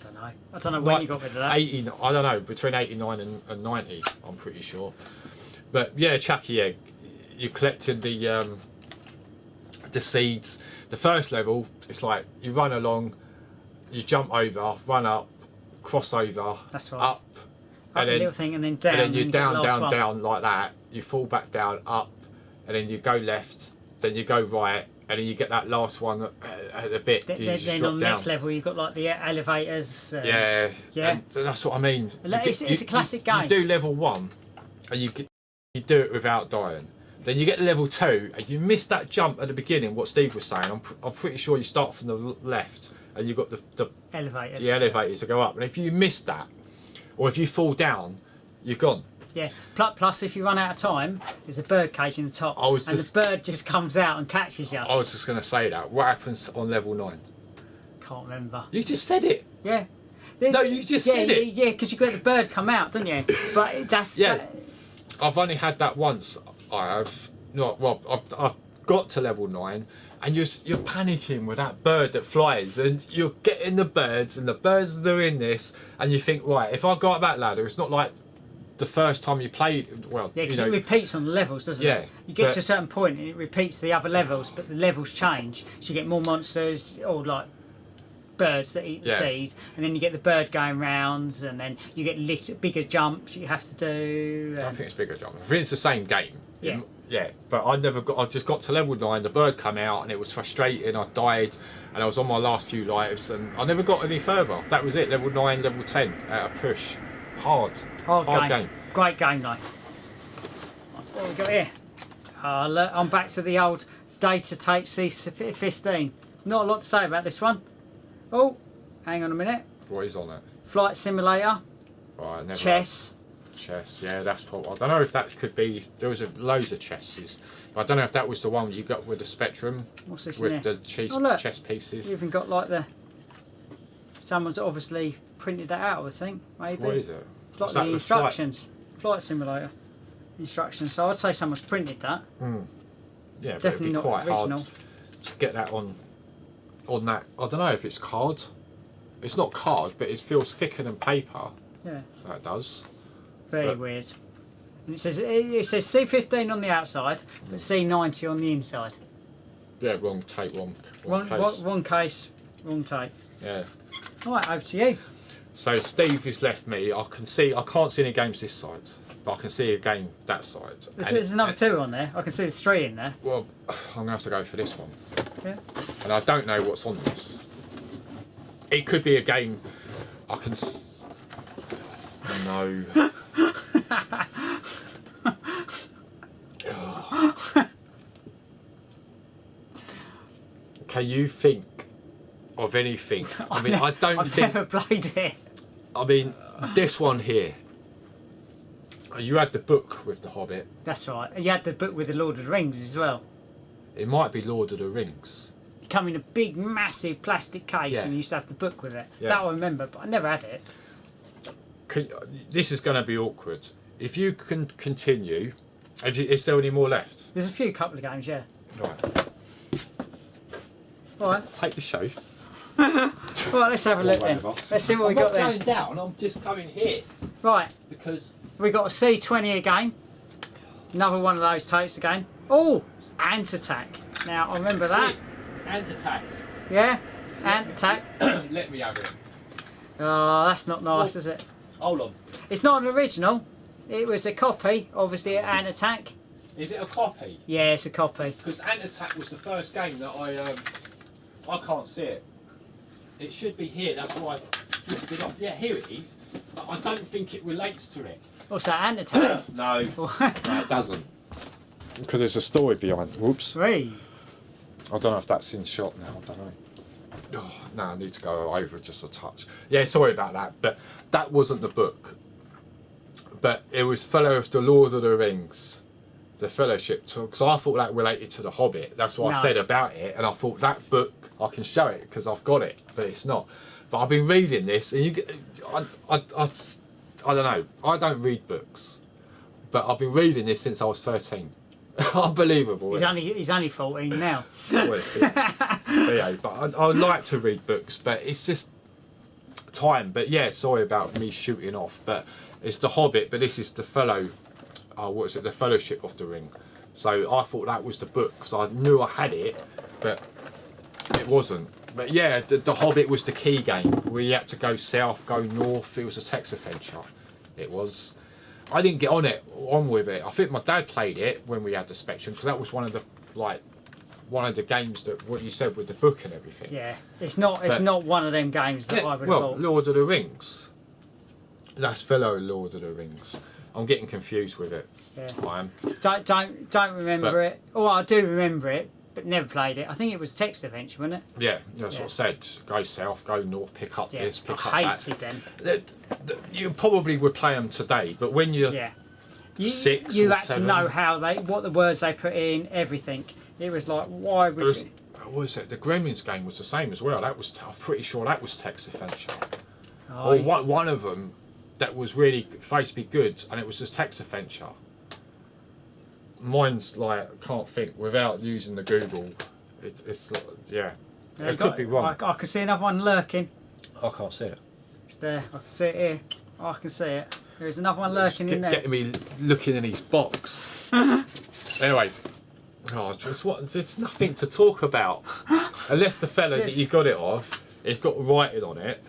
I don't know when you got rid of that. 80, I don't know, between 89 and 90, I'm pretty sure. But yeah, Chucky Egg, you're collecting the seeds. The first level, it's like you run along, you jump over, run up, cross over, that's right. up, and then, little thing, and then down, and then you down, down, down like that. You fall back down, up, and then you go left, then you go right, and then you get that last one at the bit. Then on the next level, you've got like the elevators. Yeah, yeah. And that's what I mean. It's a classic game. You do level 1, and you do it without dying. Then you get to level 2, and you miss that jump at the beginning. What Steve was saying, I'm pretty sure you start from the left, and you've got the elevators. The elevators to go up, and if you miss that, or if you fall down, you're gone. Yeah. Plus, if you run out of time, there's a bird cage in the top, and the bird just comes out and catches you. I was just going to say that. What happens on level 9? Can't remember. You just said it. Yeah. No, you just said it. Yeah, because you got the bird come out, don't you? But that's I've only had that once. I have not. Well, I've got to level 9, and you're panicking with that bird that flies, and you're getting the birds, and the birds are doing this, and you think, right, if I go up that ladder, it's not like the first time you played. Well, yeah, because it repeats on the levels, doesn't it? You get to a certain point and it repeats the other levels, but the levels change, so you get more monsters or like birds that eat the seeds, and then you get the bird going round, and then you get bigger jumps you have to do. I think it's bigger jumps. I think it's the same game. Yeah. Yeah, but I just got to level 9. The bird come out, and it was frustrating. I died, and I was on my last few lives, and I never got any further. That was it. Level 9, level 10 at a push. Hard game. Great game though. What have we got here? I'm back to the old data tape C15. Not a lot to say about this one. Oh, hang on a minute. What is on it? Flight simulator. Right, never chess. Chess, yeah, that's probably. I don't know if that could be. There was loads of chesses. But I don't know if that was the one you got with the Spectrum. What's this with in the chess pieces? You even got like someone's obviously printed that out, I think, maybe. What is it? It's like the instructions. Flight simulator instructions. So I'd say someone's printed that. Yeah, but definitely not quite original. Hard to get that on that. I don't know if it's card. It's not card, but it feels thicker than paper. Yeah. That does. Very weird. And it says C15 on the outside, but C90 on the inside. Yeah, wrong tape, wrong case, wrong tape. Yeah. All right, over to you. So Steve has left me. I can't see any games this side, but I can see a game that side. There's another 2 on there. I can see there's 3 in there. Well, I'm gonna have to go for this one. Yeah. And I don't know what's on this. It could be a game. I can. No. Can you think of anything? I mean, I don't I've think. never played it. I mean, this one here. You had the book with the Hobbit. That's right. You had the book with the Lord of the Rings as well. It might be Lord of the Rings. It come in a big, massive plastic case, and you used to have the book with it. Yeah. That I remember, but I never had it. This is going to be awkward. If you can continue, is there any more left? There's a couple of games, yeah. Right. All right. Take the show. Right, let's have a look then. Let's see what we got there. I'm not going down, I'm just going here. Right. Because we got a C20 again. Another one of those tapes again. Oh, Ant Attack. Now, I remember that. Ant Attack. Yeah, Ant Attack. Let me have it. Oh, that's not nice, is it? Hold on. It's not an original. It was a copy, obviously, of Ant Attack. Is it a copy? Yeah, it's a copy. Because Ant Attack was the first game that I can't see it. It should be here. That's why I drifted off. Yeah, here it is. But I don't think it relates to it. What's that, annotated? No, no, it doesn't. Because there's a story behind. Whoops. Three. I don't know if that's in shot now. I don't know. Oh, no, I need to go over just a touch. Yeah, sorry about that. But that wasn't the book. But it was Fellow of the Lord of the Rings. The Fellowship took. So I thought that related to The Hobbit. That's what I said about it. And I thought that book, I can show it because I've got it. But it's not. But I've been reading this. And I don't know. I don't read books. But I've been reading this since I was 13. Unbelievable. He's only 14 now. Well, yeah, but I like to read books, but it's just time. But yeah, sorry about me shooting off. But it's The Hobbit, but this is the Fellow. What is it? The Fellowship of the Ring. So I thought that was the book because I knew I had it, but it wasn't. But yeah, the Hobbit was the key game where you had to go south, go north. It was a text adventure. It was. I didn't get on with it. I think my dad played it when we had the Spectrum because that was one of the games that what you said with the book and everything. Yeah, it's not one of them games that I would have bought. Lord of the Rings. That's Fellow Lord of the Rings. I'm getting confused with it. Yeah. I am. Don't remember it. Oh, I do remember it, but never played it. I think it was a text adventure, wasn't it? Yeah, that's what I said. Go south, go north, pick up this, pick up that. I hated them. You probably would play them today, but when you're six, you or had seven, to know what the words they put in, everything. It was like, why would you? What was it? The Gremlins game was the same as well. I'm pretty sure that was text adventure. Oh, Or one of them that was really supposed to be good, and it was just text adventure. Mine's like can't think without using the Google. It's yeah. It could be wrong. I could see another one lurking. I can't see it. It's there. I can see it here. I can see it. There's another one lurking in there. Getting me looking in his box. Anyway, there's nothing to talk about unless the fella that you got it off, it's got writing on it,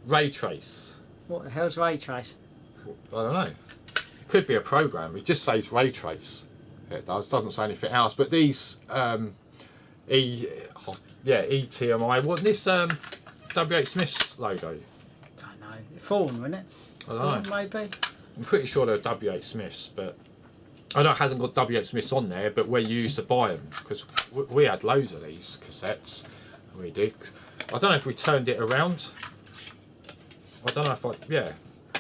ray trace. What the hell's ray trace? I don't know. It could be a program. It just says ray trace. It doesn't say anything else. But these ETMI. What this W.H. Smith's logo? Don't know. Fawn, wasn't it? I don't know. Fawn, maybe. I'm pretty sure they're W.H. Smith's, but I know it hasn't got W.H. Smith's on there. But where you used to buy them, because we had loads of these cassettes. We did. I don't know if we turned it around. I don't know if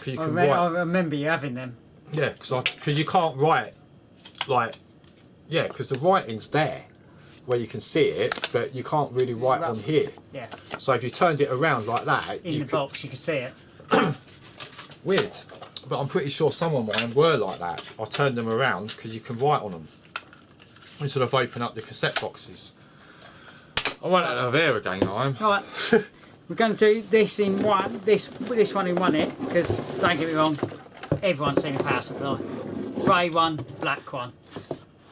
you can write. I remember you having them. Yeah, because you can't write because the writing's there where you can see it, but you can't really write on here. Yeah. So if you turned it around like that, in the box, you could see it. Weird, but I'm pretty sure some of mine were like that. I turned them around because you can write on them instead of open up the cassette boxes. I won't have air again, I'm. Right. We're going to do this in one. This one in one hit because don't get me wrong, everyone's seen a power supply. Grey one, black one.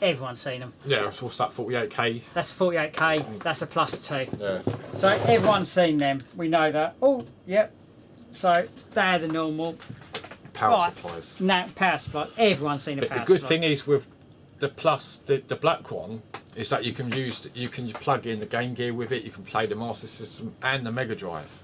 Everyone's seen them. Yeah, what's that? 48k. That's a 48k. That's a +2. Yeah. So everyone's seen them. We know that. Oh, yep. So they're the normal Power supplies. No, power supply. Everyone's seen a but power the good supply. thing is with the black one is that you can plug in the Game Gear with it. You can play the Master System and the Mega Drive.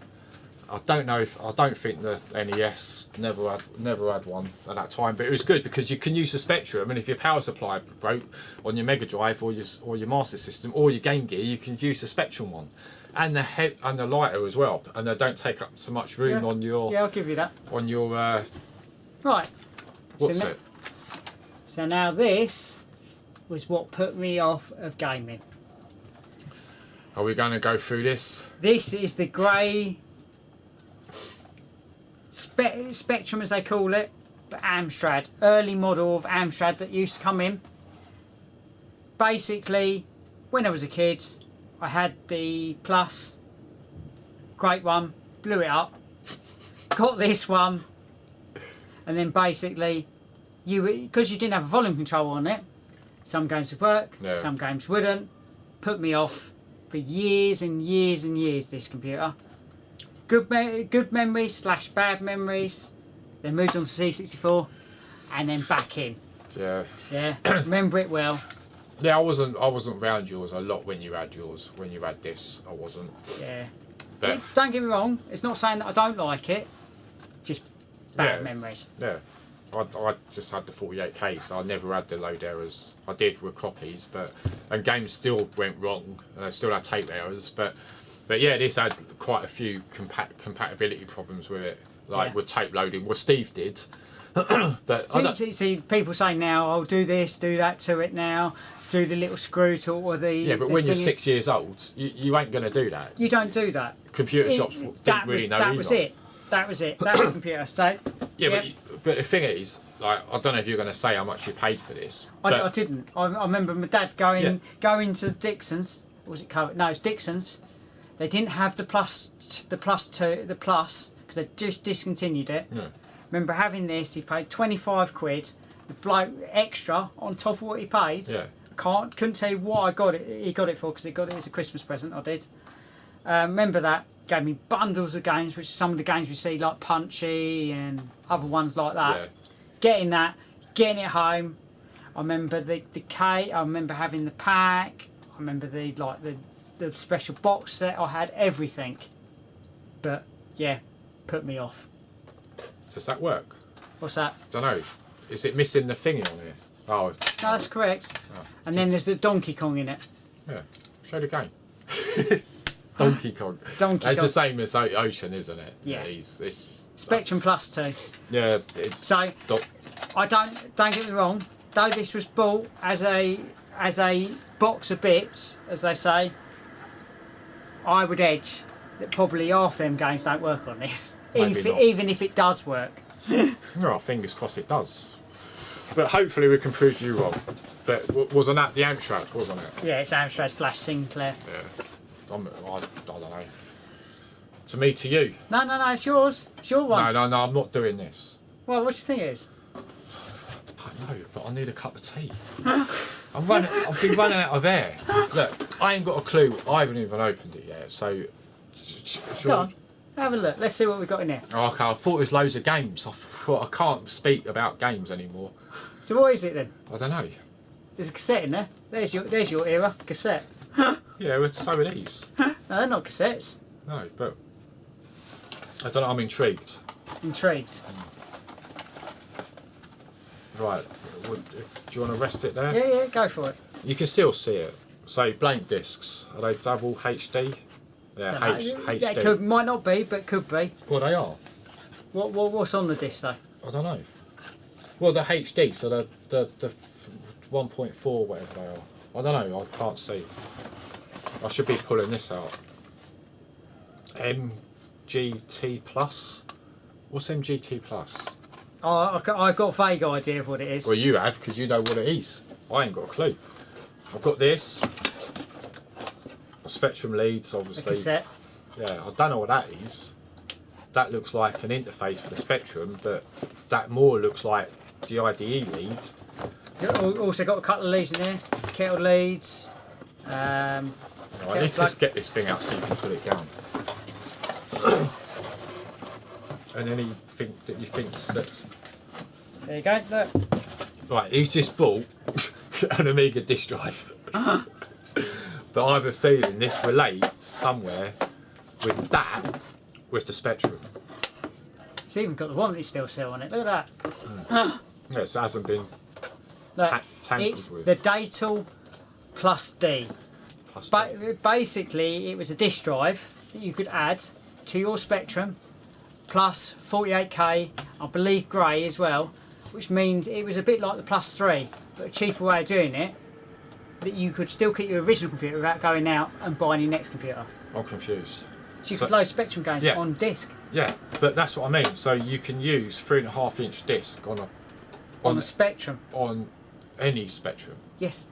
I don't think the NES never had one at that time, but it was good because you can use the Spectrum, and if your power supply broke on your Mega Drive or your Master System or your Game Gear, you can use the Spectrum one, and the lighter as well, and they don't take up so much room on your. Yeah, I'll give you that. On your. Right. What's it? So now this was what put me off of gaming. Are we going to go through this? This is the grey Spectrum, as they call it, but Amstrad, early model of Amstrad that used to come in. Basically, when I was a kid, I had the Plus, great one, blew it up, got this one, and then basically, because you didn't have a volume control on it, some games would work, some games wouldn't. Put me off for years and years and years, this computer. Good memories / bad memories. Then moved on to C64, and then back in. Yeah. Yeah. Remember it well. Yeah, I wasn't around yours a lot when you had yours. When you had this, I wasn't. Yeah. But Don't get me wrong. It's not saying that I don't like it. Just bad memories. Yeah. I just had the 48k, so I never had the load errors. I did with copies, and games still went wrong, and I still had tape errors. But yeah, this had quite a few compatibility problems with it, like with tape loading. Well, Steve did. But see, people say now, "Oh, do this, do that to it now, do the little screw to or the." Yeah, but when you're 6 years old, you ain't going to do that. You don't do that. Computer shops didn't really know either. That was it. That was it. That was computer. So. Yeah, but the thing is, like, I don't know if you're going to say how much you paid for this. I didn't. I remember my dad going to Dixon's. Was it covered? No, it's Dixon's. They didn't have the plus because they just discontinued it. Yeah. Remember having this? He paid 25 quid, the bloke extra on top of what he paid. Yeah. Couldn't tell you what I got it. He got it for because he got it as a Christmas present. I did. Remember that. Gave me bundles of games, which some of the games we see like Punchy and other ones like that. Yeah. Getting it home. I remember the K. I remember having the pack. I remember the special box set. I had everything. But yeah, put me off. Does that work? What's that? Don't know. Is it missing the thingy on here? Oh. No, that's correct. Oh. And then there's the Donkey Kong in it. Yeah. Show the game. Donkey Kong. It's the same as Ocean, isn't it? Yeah. It's Spectrum Plus 2. Yeah. So I don't get me wrong. Though this was bought as a box of bits, as they say, I would edge that probably half them games don't work on this. Even if it does work. Well, fingers crossed it does. But hopefully we can prove you wrong. But wasn't that the Amstrad, wasn't it? Yeah, it's Amstrad / Sinclair. Yeah. I don't know. To me, to you. No, it's yours. It's your one. No, I'm not doing this. Well, what do you think it is? I don't know, but I need a cup of tea. I've been running out of air. Look, I ain't got a clue. I haven't even opened it yet, so... Go on, have a look. Let's see what we've got in here. Oh, okay, I thought it was loads of games. I thought I can't speak about games anymore. So what is it then? I don't know. There's a cassette in there. There's your era, cassette. Yeah, well, so are these. No, they're not cassettes. No, but... I don't know, I'm intrigued. Intrigued. Right, do you want to rest it there? Yeah, go for it. You can still see it. So, blank discs. Are they double HD? Yeah, HD. Yeah, might not be, but could be. Well, they are. What's on the disc though? I don't know. Well, the HD, so the 1.4, whatever they are. I don't know, I can't see. I should be pulling this out. MGT Plus? What's MGT Plus? Oh, I've got a vague idea of what it is. Well, you have, because you know what it is. I ain't got a clue. I've got this. Spectrum leads, obviously. A cassette. Yeah, I don't know what that is. That looks like an interface for the Spectrum, but that more looks like the IDE lead. Also got a couple of leads in there. Kettle leads. Right, let's just get this thing out so you can put it down. And anything that you think that's... There you go, look. Right, he's just bought an Amiga disk drive. But I have a feeling this relates somewhere with that, with the Spectrum. It's even got the warranty still on it, look at that. Yes, it hasn't been tampered it's with. The Datal Plus D. But basically, it was a disk drive that you could add to your Spectrum, plus 48k, I believe grey as well, which means it was a bit like the Plus 3, but a cheaper way of doing it, that you could still keep your original computer without going out and buying your next computer. I'm confused. So you could load Spectrum games on disc. Yeah, but that's what I mean. So you can use 3.5-inch disc on a Spectrum. On any Spectrum. Yes.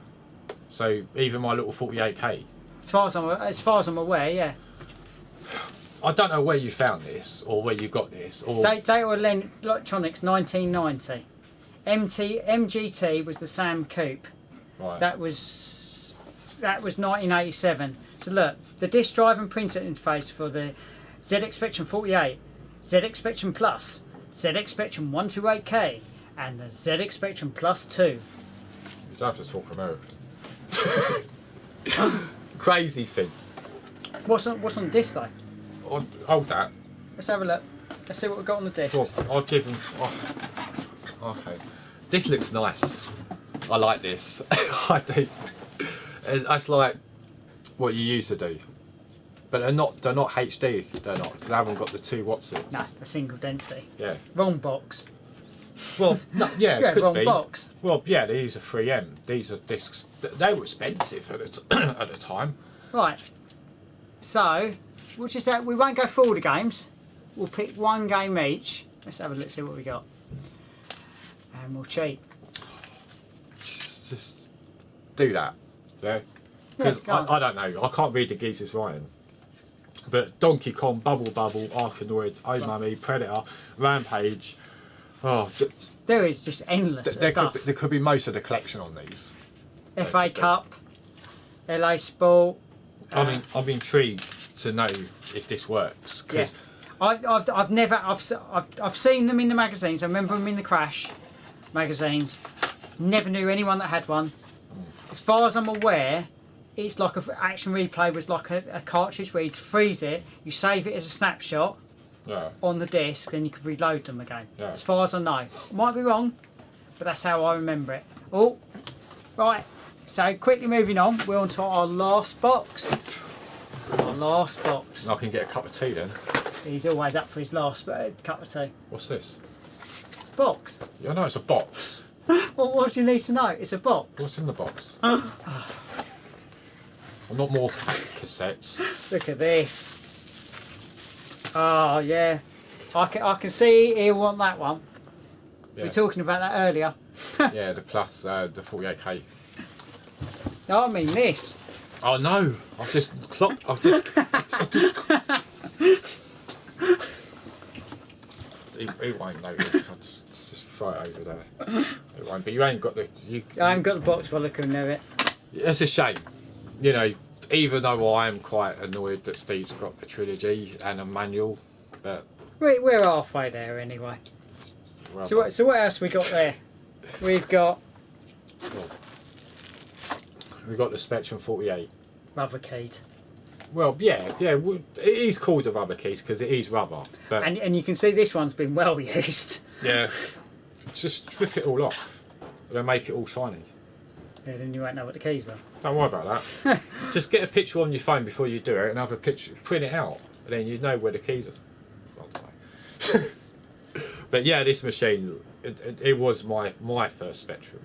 So even my little 48k. As far as I'm aware, yeah. I don't know where you found this or where you got this. Or Data Electronics 1990. MGT was the Sam Coupe. Right. That was 1987. So look, the disk drive and printer interface for the ZX Spectrum 48, ZX Spectrum Plus, ZX Spectrum 128K, and the ZX Spectrum Plus 2. You don't have to talk American. Crazy thing. What's on disc though? I'll hold that. Let's have a look. Let's see what we've got on the disc. Well, I'll give them. Okay. This looks nice. I like this. I do. That's like what you used to do. But they're not HD. They're not. They haven't got the 2 Watsons. No, a single density. Yeah. Wrong box. Well, no, yeah, Yeah, could wrong be. box. Well, yeah, these are 3M. These are discs. They were expensive at the time. Right. So, we'll just we won't go through all the games. We'll pick one game each. Let's have a look, see what we got. And we'll cheat. Just do that. Yeah. Because I don't know. I can't read the geezer's writing. But Donkey Kong, Bubble, Arkanoid, Oh Mummy, Predator, Rampage. Oh, there is just endless stuff. There could be most of the collection on these. FA Cup, LA Sport. I'm intrigued to know if this works. Yeah. I've seen them in the magazines. I remember them in the Crash magazines. Never knew anyone that had one. As far as I'm aware, it's like Action Replay was like a cartridge where you'd freeze it, you save it as a snapshot on the disc, then you could reload them again. Yeah. As far as I know. Might be wrong, but that's how I remember it. Oh, right. So quickly moving on, we're on to our last box. Our last box. I can get a cup of tea then. He's always up for his last cup of tea. What's this? It's a box. Yeah, I know it's a box. Well, what do you need to know? It's a box. What's in the box? Well, not more cassettes. Look at this. Oh yeah, I can see he'll want that one. Yeah. We were talking about that earlier. Yeah, the plus the 48K. No, I mean this. Oh no! I've just clocked. He won't notice. I'll just throw it over there. It won't. But you ain't got the. I haven't got the box by looking at it. It's a shame. You know, even though I am quite annoyed that Steve's got the trilogy and a manual, but We're halfway there anyway. well, So what else we got there? We've got we've got the Spectrum 48. rubber keyed. Well, yeah, it is called a rubber case because it is rubber. But And you can see this one's been well used. yeah, just strip it all off and then make it all shiny. Yeah, then you won't know what the keys are. Don't worry about that. Just get a picture on your phone before you do it and have a picture, print it out, and then you know where the keys are. But yeah, this machine, it was my first Spectrum.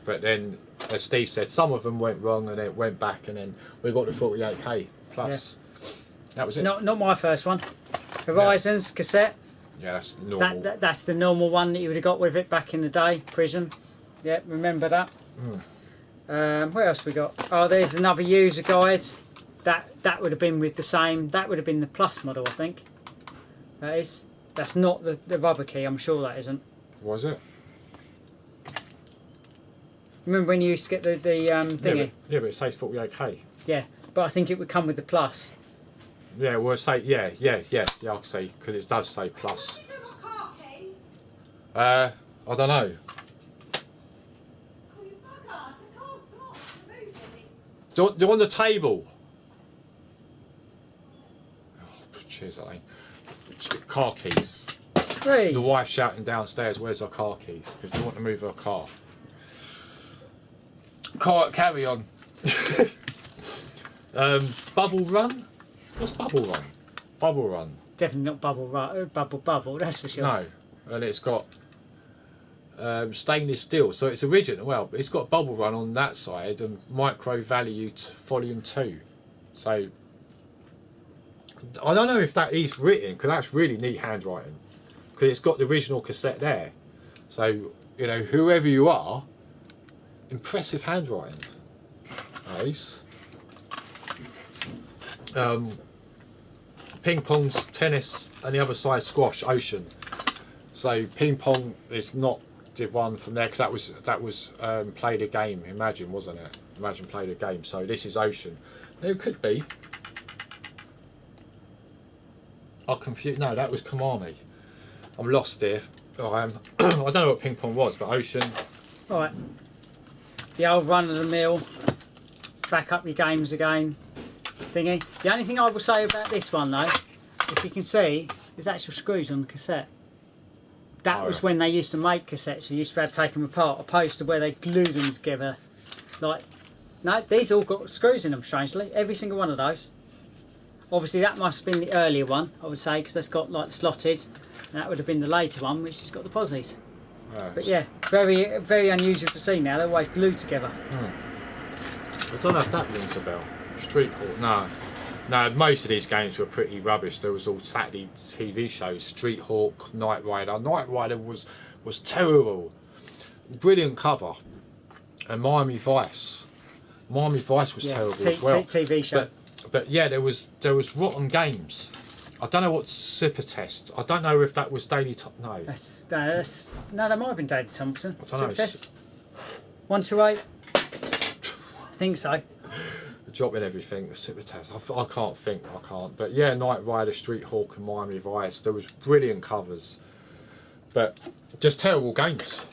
But then, as Steve said, some of them went wrong and it went back, and then we got the 48K plus. Yeah. That was it. Not my first one. Horizons cassette. Yeah, that's normal. That's the normal one that you would have got with it back in the day. Prism. Yeah, remember that. What else we got? Oh, there's another user guide. That would have been with the same. That would have been the Plus model, I think. That is. That's not the rubber key. I'm sure that isn't. Was it? Remember when you used to get the thingy? Yeah, but it says 48K. Yeah, but I think it would come with the Plus. Yeah, well, say yeah, I'll say because it does say plus. I don't know. They're on the table. Oh, cheers, Elaine. Car keys. Hey. The wife shouting downstairs, "Where's her car keys?" Because you want to move her car. Carry on. Bubble Run. What's Bubble Run? Bubble Run. Definitely not bubble. That's for sure. No, and it's got stainless steel, so it's original. Well, it's got Bubble Run on that side and Micro Value Volume 2. So I don't know if that is written because that's really neat handwriting. Because it's got the original cassette there. So you know, whoever you are, impressive handwriting. Nice. Ping pong's tennis and the other side squash ocean. So ping pong is not the one from there because that was played a game. Imagine, wasn't it? Imagine played a game. So this is ocean. It could be. I confused. No, that was Kamami. I'm lost here. I am. I don't know what ping pong was, but ocean. Right. The old run of the mill. Back up your games again. Thingy. The only thing I will say about this one though, if you can see, there's actual screws on the cassette. That was when they used to make cassettes. We used to be able to take them apart, opposed to where they glued them together. Like, no, these all got screws in them, strangely. Every single one of those. Obviously, that must have been the earlier one, I would say, because that's got like slotted. And that would have been the later one, which has got the posies. But yeah, very, very unusual to see now. They're always glued together. I don't know if that rings a bell. Street Hawk, no. No, most of these games were pretty rubbish. There was all Saturday TV shows. Street Hawk, Knight Rider. Knight Rider was terrible. Brilliant cover. And Miami Vice. Miami Vice was terrible as well. TV show. But yeah, there was rotten games. I don't know what Super Test. I don't know if that was Daily Top. No. No, that might have been Daily Thompson. I don't know. Super Test. 128. I think so. Dropping everything, the Super Test. I can't think. I can't. But yeah, Knight Rider, Street Hawk, and Miami Vice. There was brilliant covers, but just terrible games.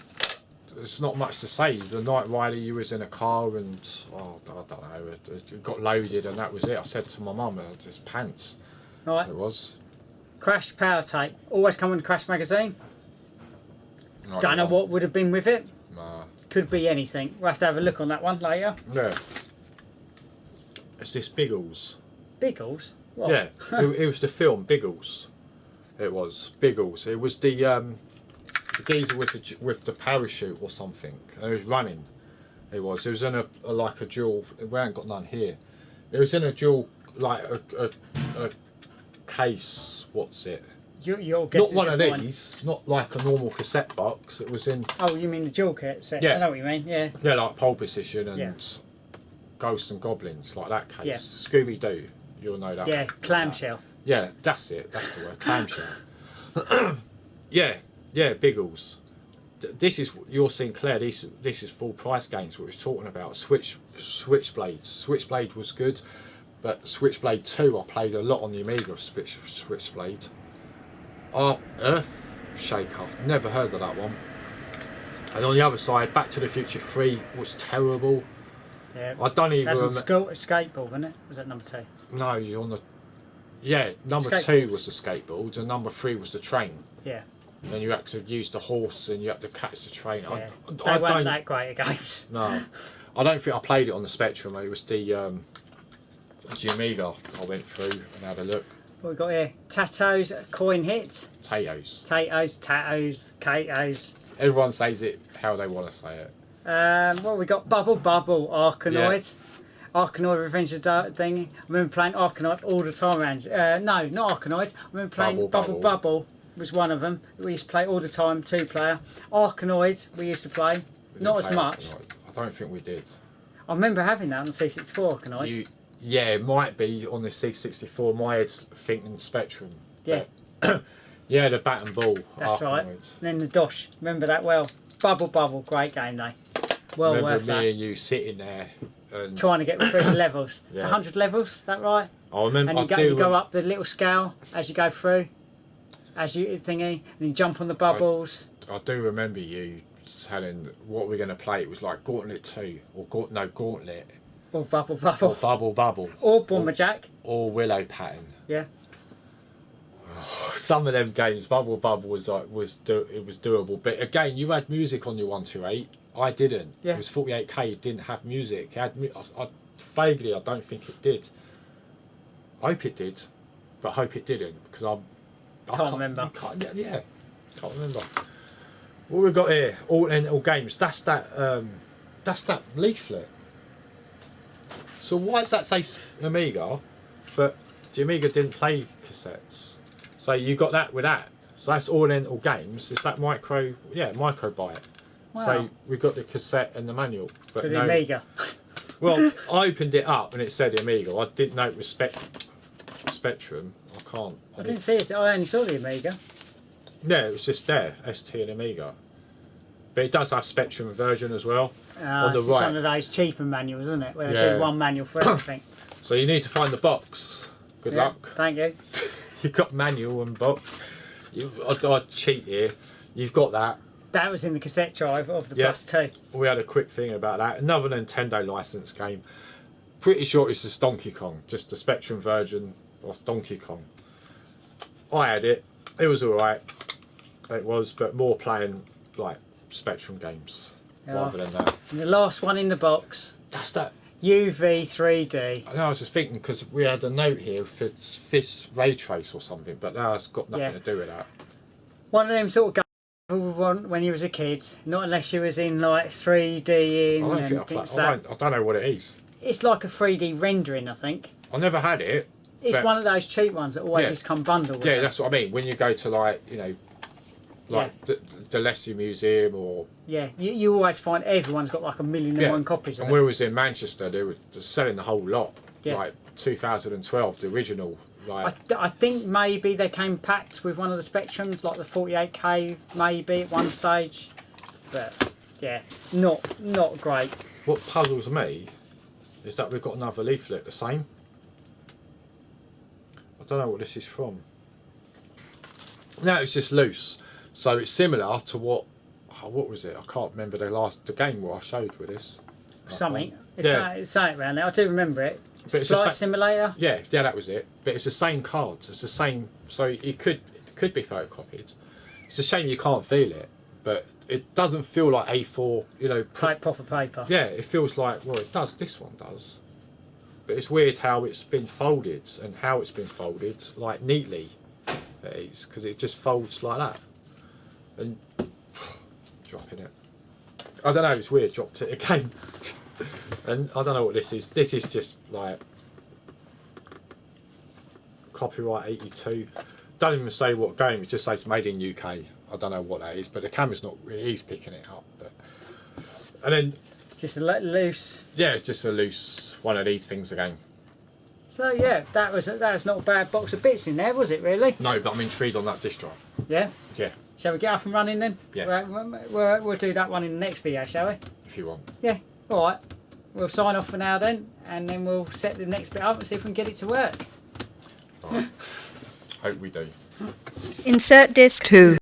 There's not much to say. The Knight Rider, you was in a car and I don't know, it got loaded and that was it. I said to my mum, "It's pants." Right. It was. Crash Power Tape. Always come in the Crash magazine. Don't know what would have been with it. Nah. Could be anything. We'll have to have a look on that one later. Yeah. It's this Biggles. Biggles? What? Yeah, it was the film Biggles. It was Biggles. It was the geezer with the parachute or something. And it was running. It was in a like a dual. We ain't got none here. It was in a dual like a case. What's it? Your guess Not one of these. Not like a normal cassette box. It was in. Oh, you mean the dual cassette? Yeah. I know what you mean. Yeah. Yeah, like Pole Position and. Yeah. Ghosts and Goblins, like that case. Yeah. Scooby Doo, you'll know that. Yeah, clamshell. Yeah, that's it. That's the word, clamshell. yeah, Biggles. This is you're seeing Claire. This is full price games. What we was talking about. Switchblade. Switchblade was good, but Switchblade 2 I played a lot on the Amiga. Switchblade. Earth Shaker. Never heard of that one. And on the other side, Back to the Future 3 was terrible. Yeah. I don't even. That's on skateboard, wasn't it? Was that number 2? No, you're on the. Yeah, number 2 was the skateboard, and number 3 was the train. Yeah. And you had to use the horse, and you had to catch the train. Yeah. I They weren't don't. that great at games. No, I don't think I played it on the Spectrum. It was the Amiga. I went through and had a look. What we got here? Tattoos, coin hits. Potatoes. Tattoos, Katos. Everyone says it how they want to say it. What we got? Bubble, Arkanoid. Yeah. Arkanoid Revenge of the thing. I remember playing Arkanoid all the time around. No, not Arkanoid. I remember playing Bubble was one of them. We used to play all the time, 2-player. Arkanoid we used to play. Not as much. Arkanoid. I don't think we did. I remember having that on the C64 Arkanoid. Yeah, it might be on the C64. My head's thinking Spectrum. Yeah. Yeah, the bat and ball. That's Arkanoid. right. And then the Dosh. Remember that well. Bubble, great game though. Well remember worth that. me and you sitting there and trying to get through the levels. It's 100 levels, is that right? I remember. And you go up the little scale as you go through, as you thingy, and you jump on the bubbles. I do remember you telling what we're going to play. It was like Gauntlet 2 or Gauntlet. Or Bubble. Or Bubble. Or Bomberjack. Or Willow Pattern. Yeah. Some of them games, Bubble was doable, but again, you had music on your 128. I didn't. Yeah. It was 48K. It didn't have music. It had. Vaguely, I don't think it did. I hope it did, but I hope it didn't because I can't remember. Can't remember. What we've got here, all games. That's that leaflet. So why does that say Amiga, but the Amiga didn't play cassettes? So you got that with that. So that's all games. It's that microbyte. Wow. So we've got the cassette and the manual. But For the Amiga. Well, I opened it up and it said Amiga. I didn't know it was Spectrum. I didn't see it. I only saw the Amiga. Yeah, it was just there, ST and Amiga. But it does have Spectrum version as well. On the it's right. one of those cheaper manuals, isn't it? Where they do one manual for everything. So you need to find the box. Good luck. Thank you. You've got manual and box. I cheat here. You've got that. That was in the cassette drive of the Plus 2. We had a quick thing about that. Another Nintendo license game. Pretty sure it's just Donkey Kong. Just the Spectrum version of Donkey Kong. I had it. It was alright. It was, but more playing like Spectrum games rather than that. And the last one in the box. That's that. UV 3D. I know, I was just thinking because we had a note here for FIS ray trace or something, but now it's got nothing to do with that. One of them sort of games people want when you was a kid, not unless you was in like 3D in I don't know what it is. It's like a 3D rendering, I think. I never had it. It's one of those cheap ones that always just come bundled with it. That's what I mean. When you go to like, you know, like the Leicester Museum or... Yeah, you always find everyone's got like 1,000,001 copies of it. And we was in Manchester, they were just selling the whole lot. Yeah. Like 2012, the original. Like I think maybe they came packed with one of the Spectrums, like the 48K maybe at one stage. But yeah, not great. What puzzles me is that we've got another leaflet, the same. I don't know what this is from. No, it's just loose. So it's similar to what was it? I can't remember the game what I showed with this. Something. It's something around there. I do remember it. Flight Simulator. Yeah, that was it. But it's the same cards. It's the same. So it could be photocopied. It's a shame you can't feel it, but it doesn't feel like A4. You know, Proper paper. Yeah, it feels like it does. This one does. But it's weird how it's been folded and how it's been folded like neatly. It is because it just folds like that. And dropping it. I don't know, it's weird, dropped it again. And I don't know what this is. This is just like copyright 82. Don't even say what game, it just says made in UK. I don't know what that is, but the camera's not, it is picking it up. But, and then just a loose. Yeah, it's just a loose one of these things again. So yeah, that was not a bad box of bits in there, was it really? No, but I'm intrigued on that disc drive. Yeah? Yeah. Shall we get up and running then? Yeah. We'll do that one in the next video, shall we? If you want. Yeah. All right. We'll sign off for now then, and then we'll set the next bit up and see if we can get it to work. Right. Hope we do. Insert disc 2.